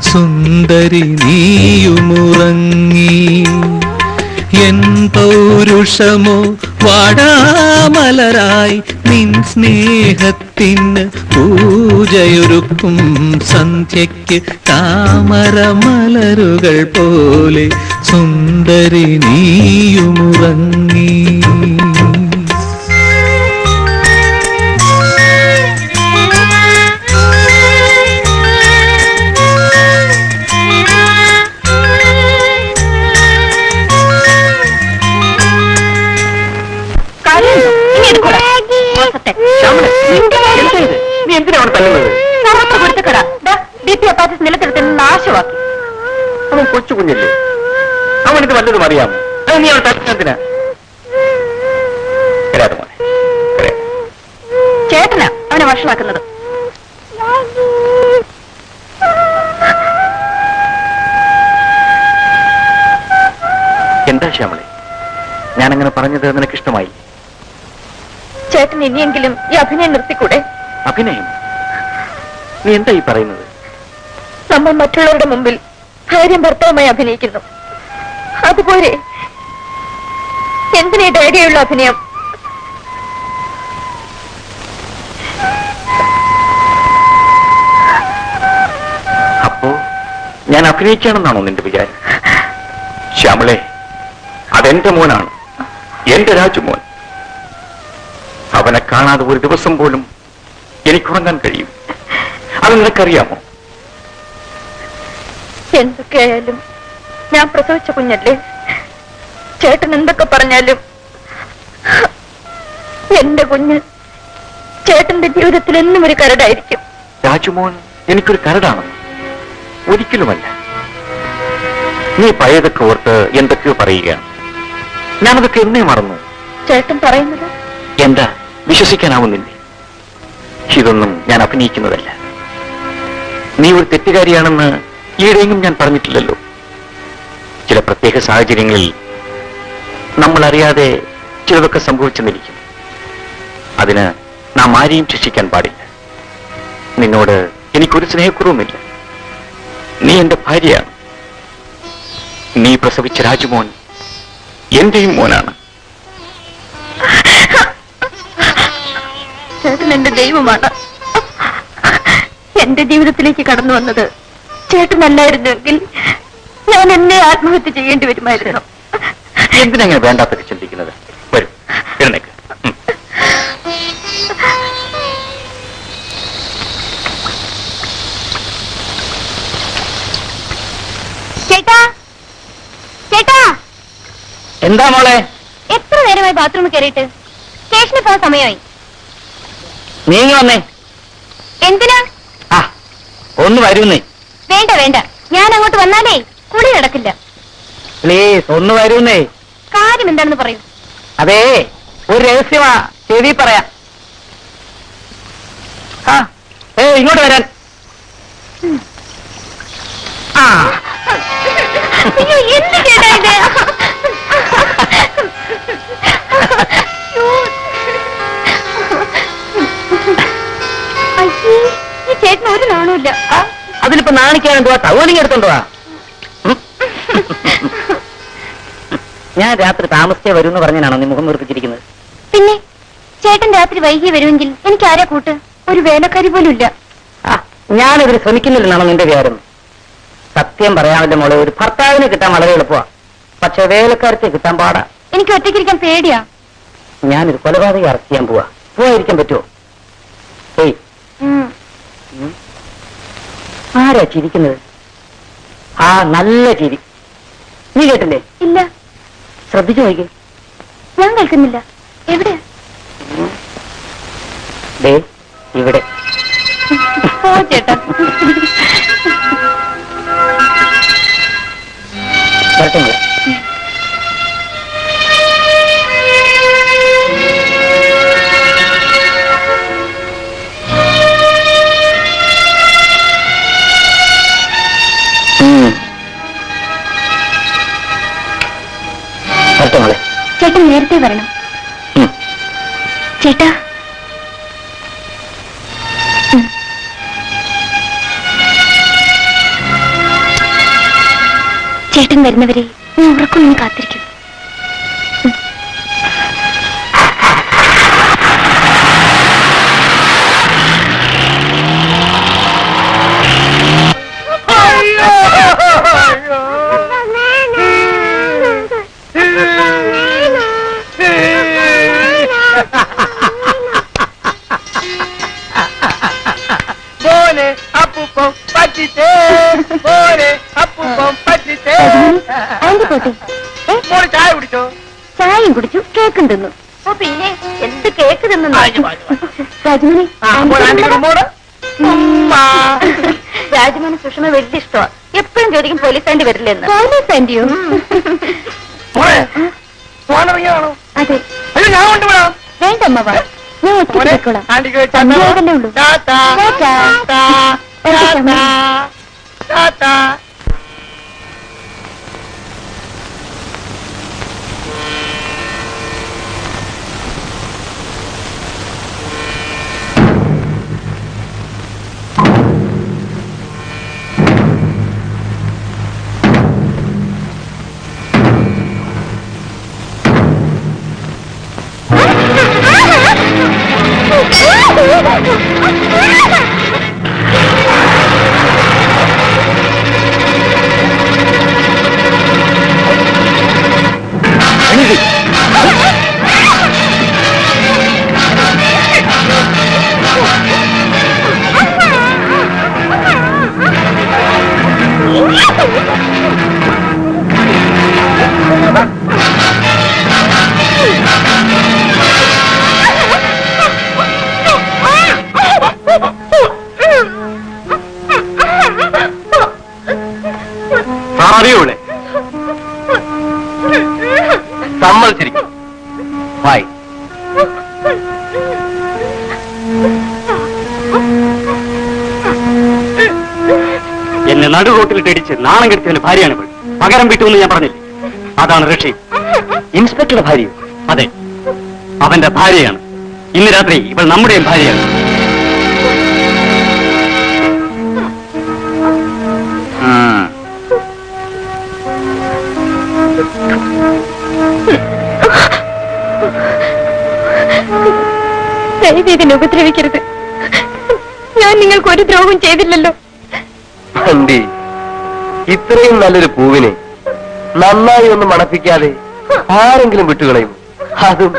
G: സുന്ദരി നീയുമുറങ്ങി. എൻ പൗരുഷമോ വാടാമലരായി നിൻ സ്നേഹത്തിന് പൂജയൊരുക്കും. സന്ധ്യയ്ക്ക് താമരമലരുകൾ പോലെ സുന്ദരി നീയുമുറങ്ങി.
D: നീ എന്തിനാണ് തല്ലുന്നത്?
C: നാശമാക്കി.
D: അവൻ കൊച്ചു കുഞ്ഞല്ലേ, അവനിത് വല്ലതും അറിയാമോ? അത് നീ അവൻ തല്ലുന്നതിനാ?
C: ചേട്ടനാ അവനെ വഷളാക്കുന്നത്.
D: എന്താ ശ്യാമളെ, ഞാനങ്ങനെ പറഞ്ഞത് നിനക്ക് ഇഷ്ടമായി?
C: ചേട്ടൻ ഇനിയെങ്കിലും ഈ അഭിനയം നിർത്തിക്കൂടെ?
D: അഭിനയം? നീ എന്താ ഈ പറയുന്നത്?
C: നമ്മൾ മറ്റുള്ളവരുടെ മുമ്പിൽ ഭാര്യയും ഭർത്താവുമായി അഭിനയിക്കുന്നു. അതുപോലെ എന്തിനീ ധൈര്യമുള്ള അഭിനയം?
D: അപ്പോ ഞാൻ അഭിനയിക്കുകയാണെന്നാണോ നിന്റെ വിചാരം? ശ്യാമളെ, അതെന്റെ മോനാണ്, എന്റെ രാജുമോൻ. അവനെ കാണാതെ ഒരു ദിവസം പോലും എനിക്കുറങ്ങാൻ കഴിയും. അത് നിനക്കറിയാമോ?
C: എന്തൊക്കെയായാലും ഞാൻ പ്രസവിച്ച കുഞ്ഞല്ലേ. ചേട്ടൻ എന്തൊക്കെ പറഞ്ഞാലും എന്റെ കുഞ്ഞ് ചേട്ടന്റെ ജീവിതത്തിൽ എന്നും ഒരു കരടായിരിക്കും.
D: രാജുമോൻ എനിക്കൊരു കരടാണ്? ഒരിക്കലുമല്ല. നീ പഴയതൊക്കെ ഓർത്ത് എന്തൊക്കെയോ പറയുകയാണ്. ഞാനതൊക്കെ എന്നേ മറന്നു.
C: ചേട്ടൻ പറയുന്നത്
D: എന്താ വിശ്വസിക്കാനാവുന്നില്ലേ? ഇതൊന്നും ഞാൻ അഭിനയിക്കുന്നതല്ല. നീ ഒരു തെറ്റുകാരിയാണെന്ന് ഈയിടെയെങ്കിലും ഞാൻ പറഞ്ഞിട്ടില്ലല്ലോ. ചില പ്രത്യേക സാഹചര്യങ്ങളിൽ നമ്മൾ അറിയാതെ ചിലതൊക്കെ സംഭവിച്ചെന്നിരിക്കും. അതിന് നാം ആരെയും ശിക്ഷിക്കാൻ പാടില്ല. നിന്നോട് എനിക്കൊരു സ്നേഹക്കുറവുമില്ല. നീ എന്റെ ഭാര്യയാണ്. നീ പ്രസവിച്ച രാജുമോൻ എന്റെയും മോനാണ്.
C: ചേട്ടൻ എന്റെ ദൈവമാണ്. എന്റെ ജീവിതത്തിലേക്ക് കടന്നു വന്നത് ചേട്ടനല്ലായിരുന്നെങ്കിൽ ഞാൻ എന്നെ ആത്മഹത്യ ചെയ്യേണ്ടി വരുമായിരുന്നു.
D: എന്തിനങ്ങനെ വേണ്ടാത്തൊക്കെ ചിന്തിക്കുന്നത്? വരും, എഴുന്നേക്ക്.
C: ചേട്ടാ, ചേട്ടാ,
F: എന്താ മോളെ?
C: എത്ര നേരമായി ബാത്റൂമിൽ കയറിയിട്ട്? സ്റ്റേഷനിൽ പോകാൻ സമയമായി.
F: നീങ്ങി വന്നേ.
C: എന്തിനാ?
F: ആ, ഒന്ന് വരുന്നേ.
C: വേണ്ട വേണ്ട, ഞാൻ അങ്ങോട്ട് വന്നാലേ കുളി നടക്കില്ല.
F: പ്ലീസ് ഒന്ന് വരുന്നേ.
C: കാര്യം എന്താണെന്ന് പറയൂ.
F: അതേ, ഒരു രഹസ്യമാ, ചെവി പറയാം. ആ, ഇങ്ങോട്ട് വരാൻ. ആ,
C: അയ്യോ, എന്ത് ചേട്ടാ ഇത്? അയ്യേ, ഈ ചേട്ടന് ഒരു നാണമില്ല.
F: അതിലിപ്പോ നാണിക്കാൻ എന്തുവാ? ടൗണിങ് എടുത്തോണ്ടുവാ. ഞാൻ രാത്രി താമസിച്ചേ വരും എന്ന് പറഞ്ഞാണോ നീ മുഖം വീർപ്പിച്ചിരിക്കുന്നത്?
C: പിന്നെ ചേട്ടൻ രാത്രി വൈകി വരുമെങ്കിൽ എനിക്ക് ആരാ കൂട്ട്? ഒരു വേലക്കാരി പോലും ഇല്ല.
F: ഞാനിതിന് ശ്രമിക്കുന്നില്ലെന്നാണോ നിന്റെ വിചാരം? സത്യം പറയാമല്ലോ മോളെ, ഒരു ഭർത്താവിനെ കിട്ടാൻ വളരെ എളുപ്പമാ, പക്ഷെ വേലക്കാരത്തെ കിട്ടാൻ പാടാ.
C: എനിക്ക് ഒറ്റയ്ക്കിരിക്കാൻ പേടിയാ.
F: ഞാനൊരു കൊലപാതകം അറസ്റ്റ് ചെയ്യാൻ പോവായിരിക്കാൻ പറ്റുമോ? ഏയ്, ആരാ ചിരിക്കുന്നത്? ആ, നല്ല ചിരി. നീ കേട്ടില്ലേ?
C: ഇല്ല.
F: ശ്രദ്ധിച്ചു നോക്കി.
C: ഞാൻ കേൾക്കുന്നില്ല. എവിടെയാ?
F: ദേ ഇവിടെ.
C: ഓ ചേട്ടാ.
F: വരട്ടെ മോളെ.
C: ചേട്ടൻ നേരത്തെ വരണം. ചേട്ടാ, ചേട്ടൻ വരുന്നവരെ ഞാൻ ഉറക്കൊന്നും കാത്തിരിക്കും.
A: ചായ കുടിച്ചോ?
C: ചായയും കുടിച്ചു, കേക്കും തിന്നു. ഓ പിന്നെ എന്ത് കേക്ക് തിന്നു? രാജമണി, രാജമണി സുഷമ വലിയ ഇഷ്ടമാ. എപ്പോഴും ചോദിക്കും പോലീസ് ആൻറ്റി വരില്ലെന്ന്. പോലീസ് ആൻറ്റിയോ?
A: ഫോണിറങ്ങിയാണോ?
C: അതെ.
A: അയ്യോ, ഞാൻ കൊണ്ടുപോകാം.
C: വേണ്ട അമ്മ, ഞാൻ ഒറ്റയ്ക്ക്
A: മോനെ,
C: പോയിക്കോളാം.
A: ആണ്ടിക്ക് വെച്ച്
C: സന്ധ്യയാകല്ലേ ഉള്ളൂ.
A: ടാറ്റാ.
C: ടാറ്റാ.
A: ടാറ്റാ.
C: എന്റെ ചമ്മ.
A: ടാറ്റാ.
D: അറിയൂടെ സമ്മതിച്ചിരിക്കും. ബായ്. എന്നെ നടു റോട്ടിലിട്ട് ഇടിച്ച് നാണം കെടുത്തിയവന്റെ ഭാര്യയാണ് ഇവൾ. പകരം വിട്ടുവെന്ന് ഞാൻ പറഞ്ഞില്ലേ? അതാണ് റഷീദ്, ഇൻസ്പെക്ടറുടെ ഭാര്യ. അതെ, അവന്റെ ഭാര്യയാണ്. ഇന്ന് രാത്രി ഇവൾ നമ്മുടെയും ഭാര്യയാണ്.
C: ഇതിനെ ഉപദ്രവിക്കരുത്. ഞാൻ നിങ്ങൾക്ക് ഒരു ദ്രോഹം ചെയ്തില്ലല്ലോ.
B: ആന്റി, ഇത്രയും നല്ലൊരു പൂവിനെ നന്നായി ഒന്ന് മണപ്പിക്കാതെ ആരെങ്കിലും വിട്ടുകളയും? അതും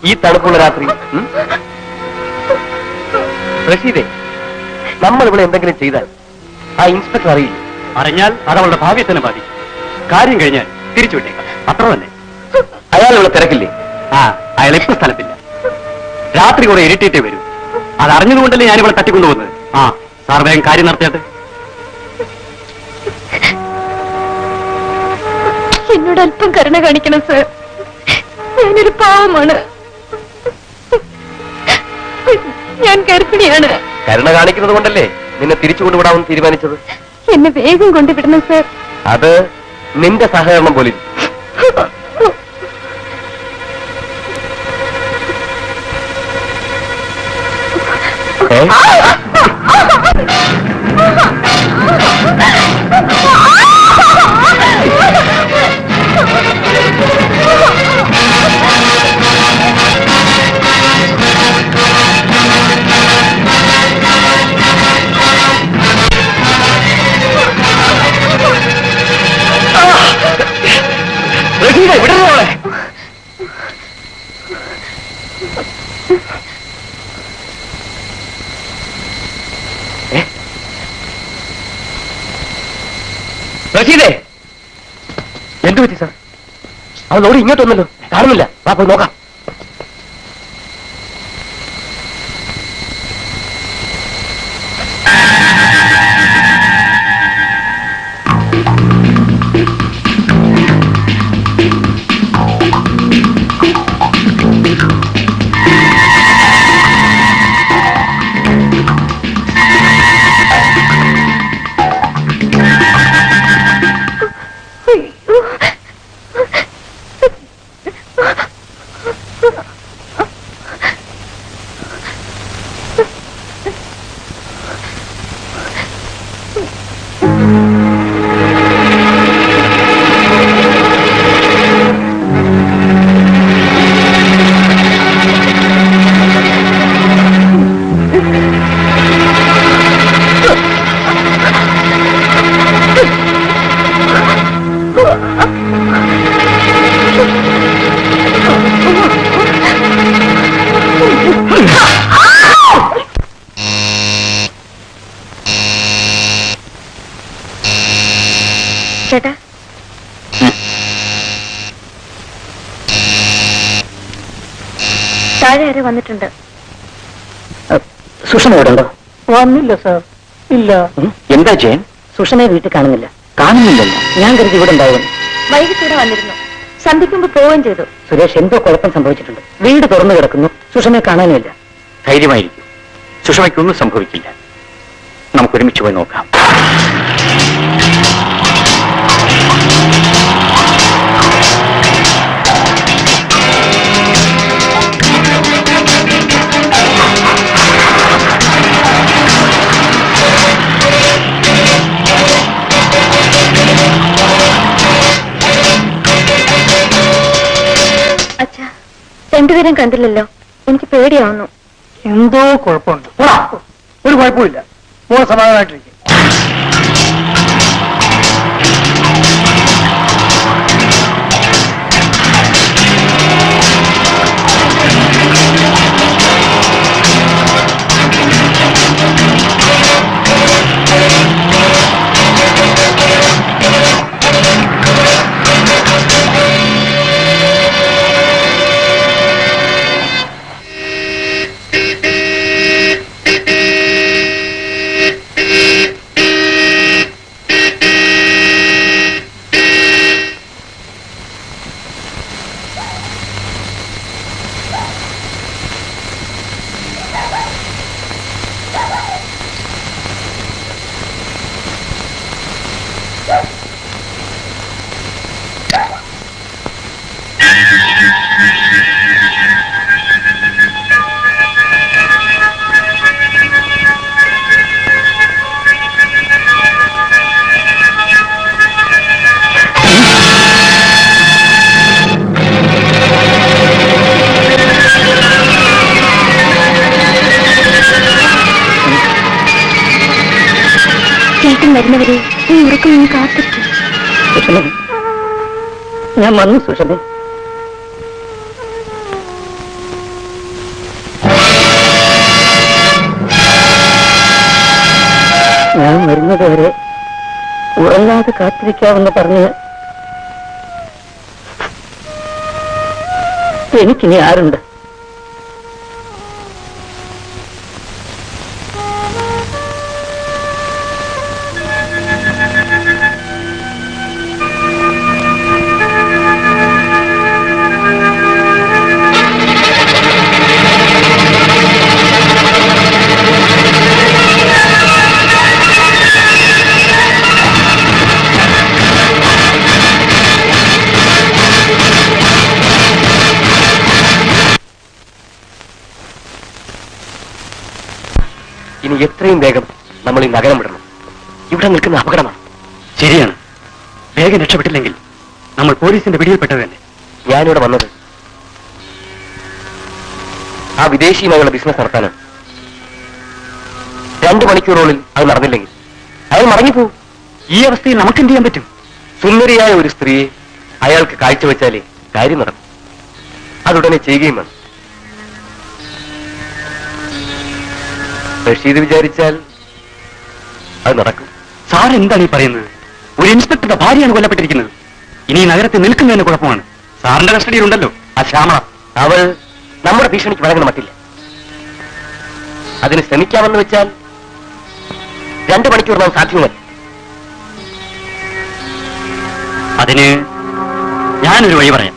B: ഈ തണുപ്പുള്ള രാത്രി. റഷീദേ, നമ്മൾ ഇവിടെ എന്തെങ്കിലും ചെയ്താൽ ആ ഇൻസ്പെക്ടർ അറിയില്ല.
D: അറിഞ്ഞാൽ അതവളുടെ ഭാവിയെ തന്നെ ബാധിക്കും. കാര്യം കഴിഞ്ഞാൽ തിരിച്ചുവിട്ടേക്കാം, അത്ര തന്നെ.
B: അയാൾ ഇവിടെ തിരക്കില്ലേ?
D: അയാൾ ഇപ്പൊ സ്ഥലത്തില്ല. രാത്രി കൂടെ ഇരട്ടിയിട്ടേ വരൂ. അത് അറിഞ്ഞതുകൊണ്ടല്ലേ ഞാൻ ഇവിടെ തട്ടിക്കൊണ്ടുപോകുന്നത്. സാർ വേഗം കാര്യം നടത്തിയാട്ടെ.
C: എന്നോട് അല്പം കരുണ കാണിക്കണം സർ. ഞാനൊരു പാവമാണ്. ഞാൻ ഗർഭിണിയാണ്.
B: കരുണ കാണിക്കുന്നത് കൊണ്ടല്ലേ നിന്നെ തിരിച്ചു കൊണ്ടുവിടാമെന്ന് തീരുമാനിച്ചത്?
C: എന്നെ വേഗം കൊണ്ടുവിടണം സർ.
B: അത് നിന്റെ സഹകരണം പോലെ. റഷീദേ, എന്തു പറ്റി സാർ? അവൻ ഓടി ഇങ്ങോട്ട് വന്നല്ലോ, കാണുന്നില്ല. വാ പോയി നോക്കാം.
C: ചേട്ടാ, താഴെ ആരോ വന്നിട്ടുണ്ട്.
F: സുഷമ ഇവിടെ ഉണ്ടോ? വന്നില്ല സാർ. ഇല്ല.
D: എന്താ ജയൻ?
F: സുഷമയെ വീട്ടിൽ കാണുന്നില്ല. കാണുന്നില്ലല്ലോ. ഞാൻ കരുതി ഇവിടെ ഉണ്ടാവും.
C: വൈകിട്ട് ഇവിടെ വന്നിരുന്നു. സന്ധിക്ക് മുമ്പ് പോവുകയും ചെയ്തു.
F: സുരേഷ് എന്തോ കുഴപ്പം സംഭവിച്ചിട്ടുണ്ട്. വീട് തുറന്നു കിടക്കുന്നു. സുഷമയെ കാണാനുമില്ല.
D: ധൈര്യമായിരിക്കും. സുഷമയ്ക്കൊന്നും സംഭവിക്കില്ല. നമുക്ക് ഒരുമിച്ച് പോയി നോക്കാം.
C: അച്ഛാ, രണ്ടുപേരും കണ്ടില്ലല്ലോ. എനിക്ക് പേടിയാവുന്നു.
A: എന്തോ കുഴപ്പമുണ്ട്. ഒരു കുഴപ്പമില്ല. മോളെ സമാധാനമായിട്ടിരിക്കും.
C: വരുന്നവരെ ഈ ഉറക്കം നീ കാത്തിരിക്കും.
A: സുഷമേ, ഞാൻ വന്നു. സുഷമേ, ഞാൻ വരുന്നത് വരെ ഉറങ്ങാതെ കാത്തിരിക്കാമെന്ന് പറഞ്ഞ് എനിക്കിനി ആരുണ്ട്?
B: ഇനി എത്രയും വേഗം നമ്മൾ ഈ നഗരം വിടണം. ഇവിടെ നിൽക്കുന്ന അപകടമാണ്.
D: ശരിയാണ്. വേഗം രക്ഷപ്പെട്ടില്ലെങ്കിൽ നമ്മൾ പോലീസിന്റെ പിടിയിൽപ്പെട്ടത് തന്നെ.
B: ഞാനിവിടെ വന്നത് ആ വിദേശിയുമായുള്ള ബിസിനസ് നടത്താനാണ്. 2 മണിക്കൂറുള്ളിൽ അത് നടന്നില്ലെങ്കിൽ അയാൾ മടങ്ങിപ്പോവും.
D: ഈ അവസ്ഥയിൽ നമുക്ക് എന്ത് ചെയ്യാൻ പറ്റും?
B: സുന്ദരിയായ ഒരു സ്ത്രീയെ അയാൾക്ക് കാഴ്ചവെച്ചാലേ കാര്യം നടക്കും. അതുടനെ ചെയ്യുകയും വേണം. റഷീദ് വിചാരിച്ചാൽ അത് നടക്കും.
D: സാർ എന്താണ് ഈ പറയുന്നത്? ഒരു ഇൻസ്പെക്ടറുടെ ഭാര്യയാണ് കൊല്ലപ്പെട്ടിരിക്കുന്നത്. ഇനി ഈ നഗരത്തിൽ നിൽക്കുന്നതിന് കുഴപ്പമാണ്. സാറിന്റെ കസ്റ്റഡിയിലുണ്ടല്ലോ ആ ശ്യാമള.
B: അവൾ നമ്മുടെ ഭീഷണിക്ക് വഴങ്ങണ മട്ടില്ല. അതിന് ശ്രമിക്കാമെന്ന് വെച്ചാൽ 2 മണിക്കൂർ നാം സാധ്യമല്ല.
D: അതിന് ഞാനൊരു വഴി പറയാം.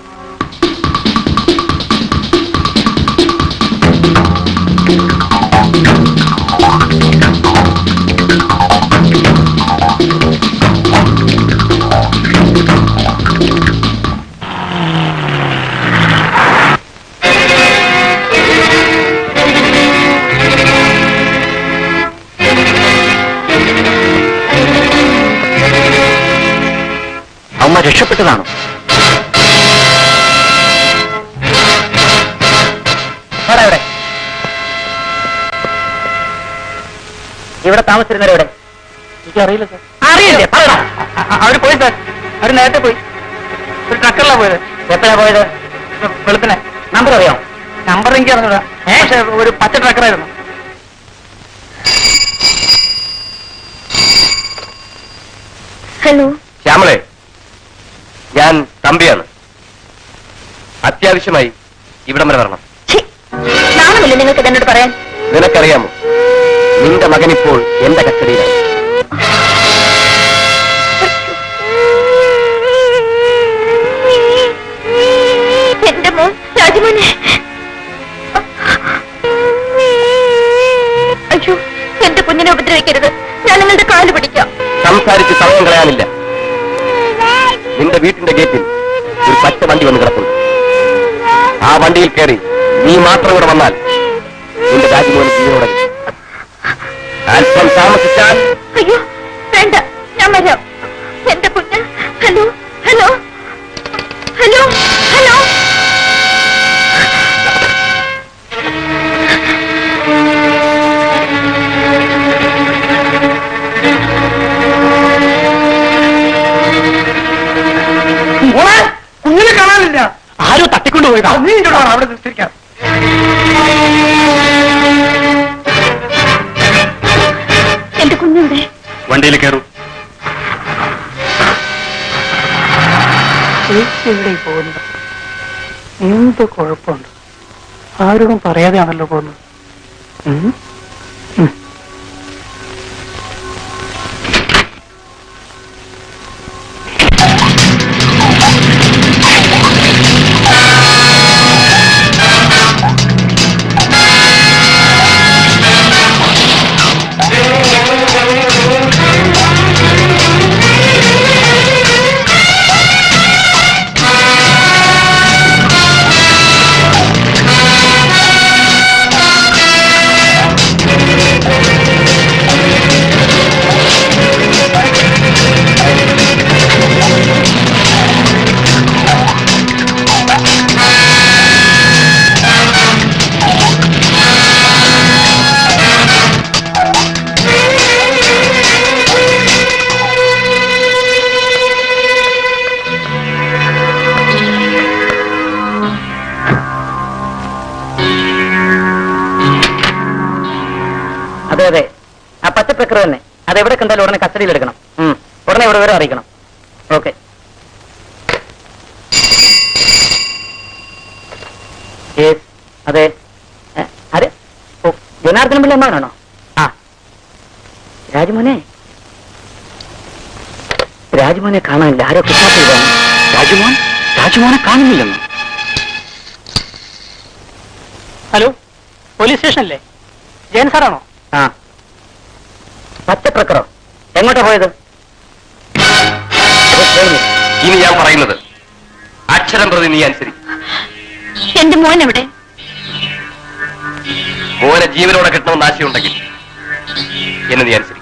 D: അമ്മ രക്ഷപ്പെട്ടതാണോ?
A: ഇവിടെ താമസിച്ചിരുന്നവരെവിടെ? എനിക്കറിയില്ല സാർ. അറിയില്ലേ? അവര് പോയി സാർ. അവര് നേരത്തെ പോയി. ഒരു ട്രക്കറിലാ പോയത്. എപ്പോഴാ പോയത്? വെളുപ്പിനെ. നമ്പർ അറിയാം? നമ്പർ എനിക്ക് അറിഞ്ഞൂടാ. പക്ഷെ ഒരു പച്ച ട്രക്കറായിരുന്നു.
C: ഹലോ
B: ശ്യാമളെ, ഞാൻ തമ്പിയാണ്. അത്യാവശ്യമായി ഇവിടം വരെ വരണം.
C: നാണമില്ല നിങ്ങൾക്ക് എന്നോട് പറയാൻ?
B: നിനക്കറിയാമോ, നിന്റെ മകനിപ്പോൾ എന്റെ കസ്റ്റഡിയിലാണ്.
C: എന്റെ മോൻ രാജമോനെ സംസാരിക്കരുത്. ഞാൻ നിങ്ങളുടെ കാല് പിടിക്കാം.
B: സംസാരിച്ച് സമയം കളയാനില്ല. നിന്റെ വീട്ടിന്റെ ഗേറ്റിൽ ഒരു പച്ച വണ്ടി വന്ന് കിടപ്പുണ്ട്. ആ വണ്ടിയിൽ കയറി നീ മാത്രം ഇവിടെ വന്നാൽ നിന്റെ രാജ്യമോഹൻ ജീവനോടെ അല്പം താമസിച്ചാൽ.
C: അയ്യോ വേണ്ട, ഞാൻ വരാം. എന്റെ കുഞ്ഞ്. Hello hello hello hello.
A: കുഞ്ഞിനെ കാണാനില്ല.
F: ആരോ തട്ടിക്കൊണ്ടുപോയതാ.
A: നീ ഇങ്ങോട്ട് വാ, അവിടെ നിസ്കരിക്കാം.
C: എന്റെ കുഞ്ഞുവിടെ?
D: വണ്ടിയിൽ കയറും.
F: എവിടെ പോകുന്നത്? എന്ത് കുഴപ്പമുണ്ട്? ആരോടും പറയാതെയാണല്ലോ പോകുന്നത്.
A: അതെ അതെ, ആ പച്ചപ്പക്കർ തന്നെ. അതെവിടെ കണ്ടാലും ഉടനെ കസ്റ്റഡിയിൽ എടുക്കണം. ഉടനെ ഇവിടെ വരെ അറിയിക്കണം. ഓക്കെ. അതെ. ആര്? ഓ, ജനാർദ്ദന പിള്ള അമ്മാവനാണോ? ആ രാജുമോനെ. രാജുമോനെ കാണാനില്ല. ആരോ കിഡ്നാപ്പ് ചെയ്താണ്.
F: രാജുമോനെ കാണുന്നില്ലെന്ന്. ഹലോ, പോലീസ് സ്റ്റേഷനല്ലേ? ജയൻ സാറാണോ?
A: ആ പച്ചപ്രക്കറോ? എങ്ങോട്ടാ പോയത്?
B: ഇനി ഞാൻ പറയുന്നത് അക്ഷരം പ്രതി നീ അനുസരിക്കും.
C: എന്റെ മോൻ എവിടെ?
B: മോനെ ജീവനോടെ കിട്ടണമെന്ന് ആശയമുണ്ടെങ്കിൽ എന്നെ നീ അനുസരിക്കും.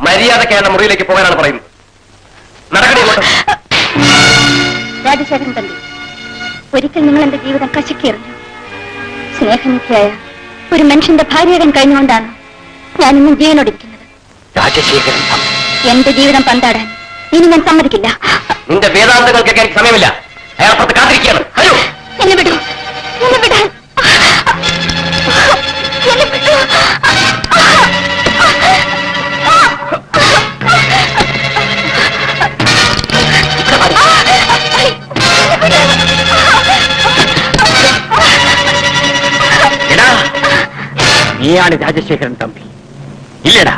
B: മര്യാദയ്ക്കാണ് മുറിയിലേക്ക് പോകാനാണ് പറയുന്നത്. നടക്കണേ.
C: രാജശേഖരൻ തമ്പി, ഒരിക്കൽ നിങ്ങൾ എന്റെ ജീവിതം കശക്കിയെറിഞ്ഞു. സ്നേഹനിധിയായ ഒരു മനുഷ്യന്റെ ഭാര്യയാകാൻ കഴിഞ്ഞുകൊണ്ടാണ് ഞാൻ ഇന്നും ജീവനോടിരിക്കുന്നത്.
B: രാജശേഖരൻ
C: എന്റെ ജീവിതം പന്താടാൻ ഇനി ഞാൻ സമ്മതിക്കില്ല.
B: നിന്റെ വേദാന്തങ്ങൾക്കൊക്കെ എനിക്ക് സമയമില്ല. അയാളപ്പുറത്ത് കാത്തിരിക്കുകയാണ്. ഹലോ,
C: എന്നെ വിടൂ. എന്നെ വിടാൻ. എന്നെ വിടൂ.
D: നീയാണ് രാജശേഖരൻ തമ്പി, ഇല്ലടാ?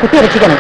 F: കുട്ടി രക്ഷിക്കണം.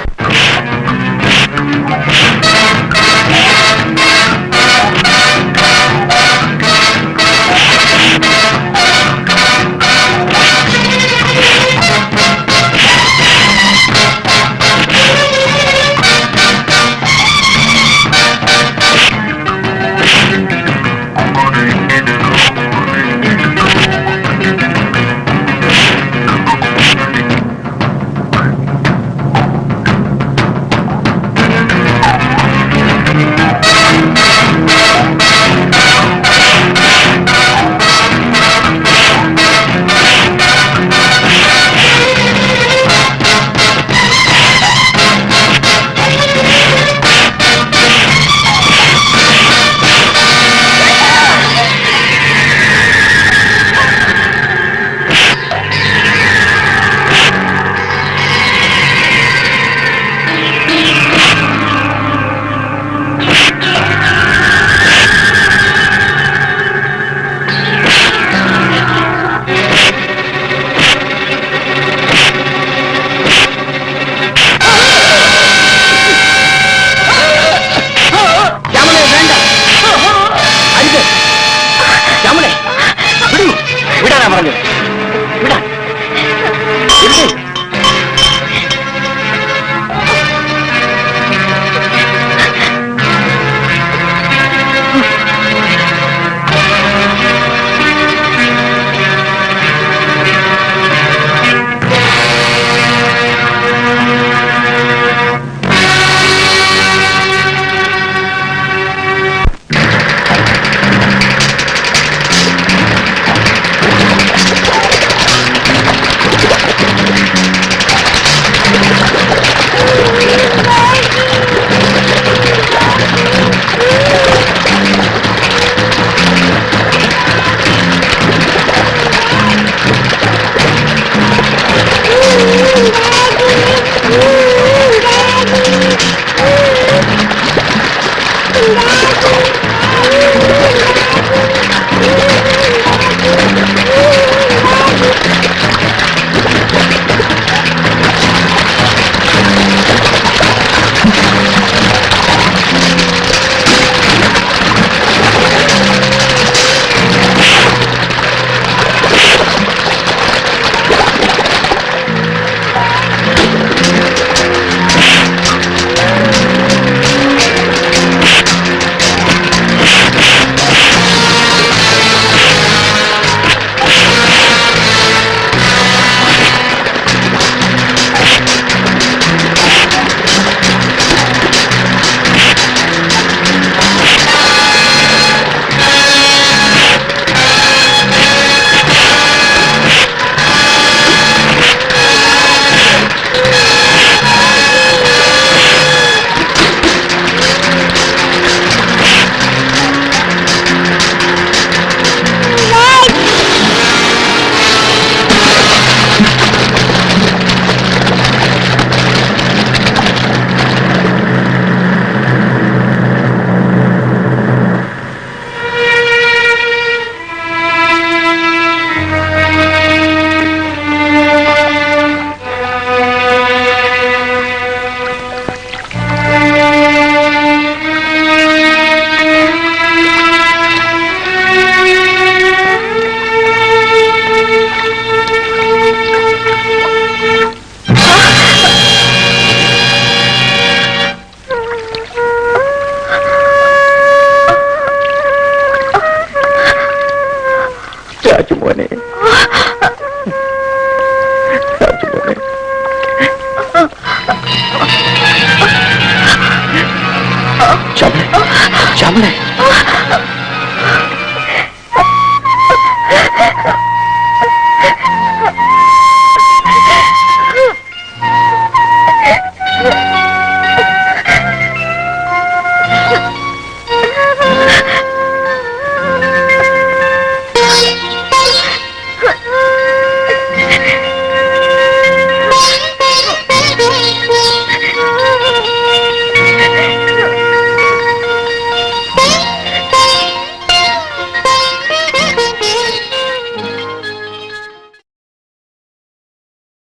A: രാജുമോനെ രാജുമോനെ ശ്യാമളെ ശ്യാമളെ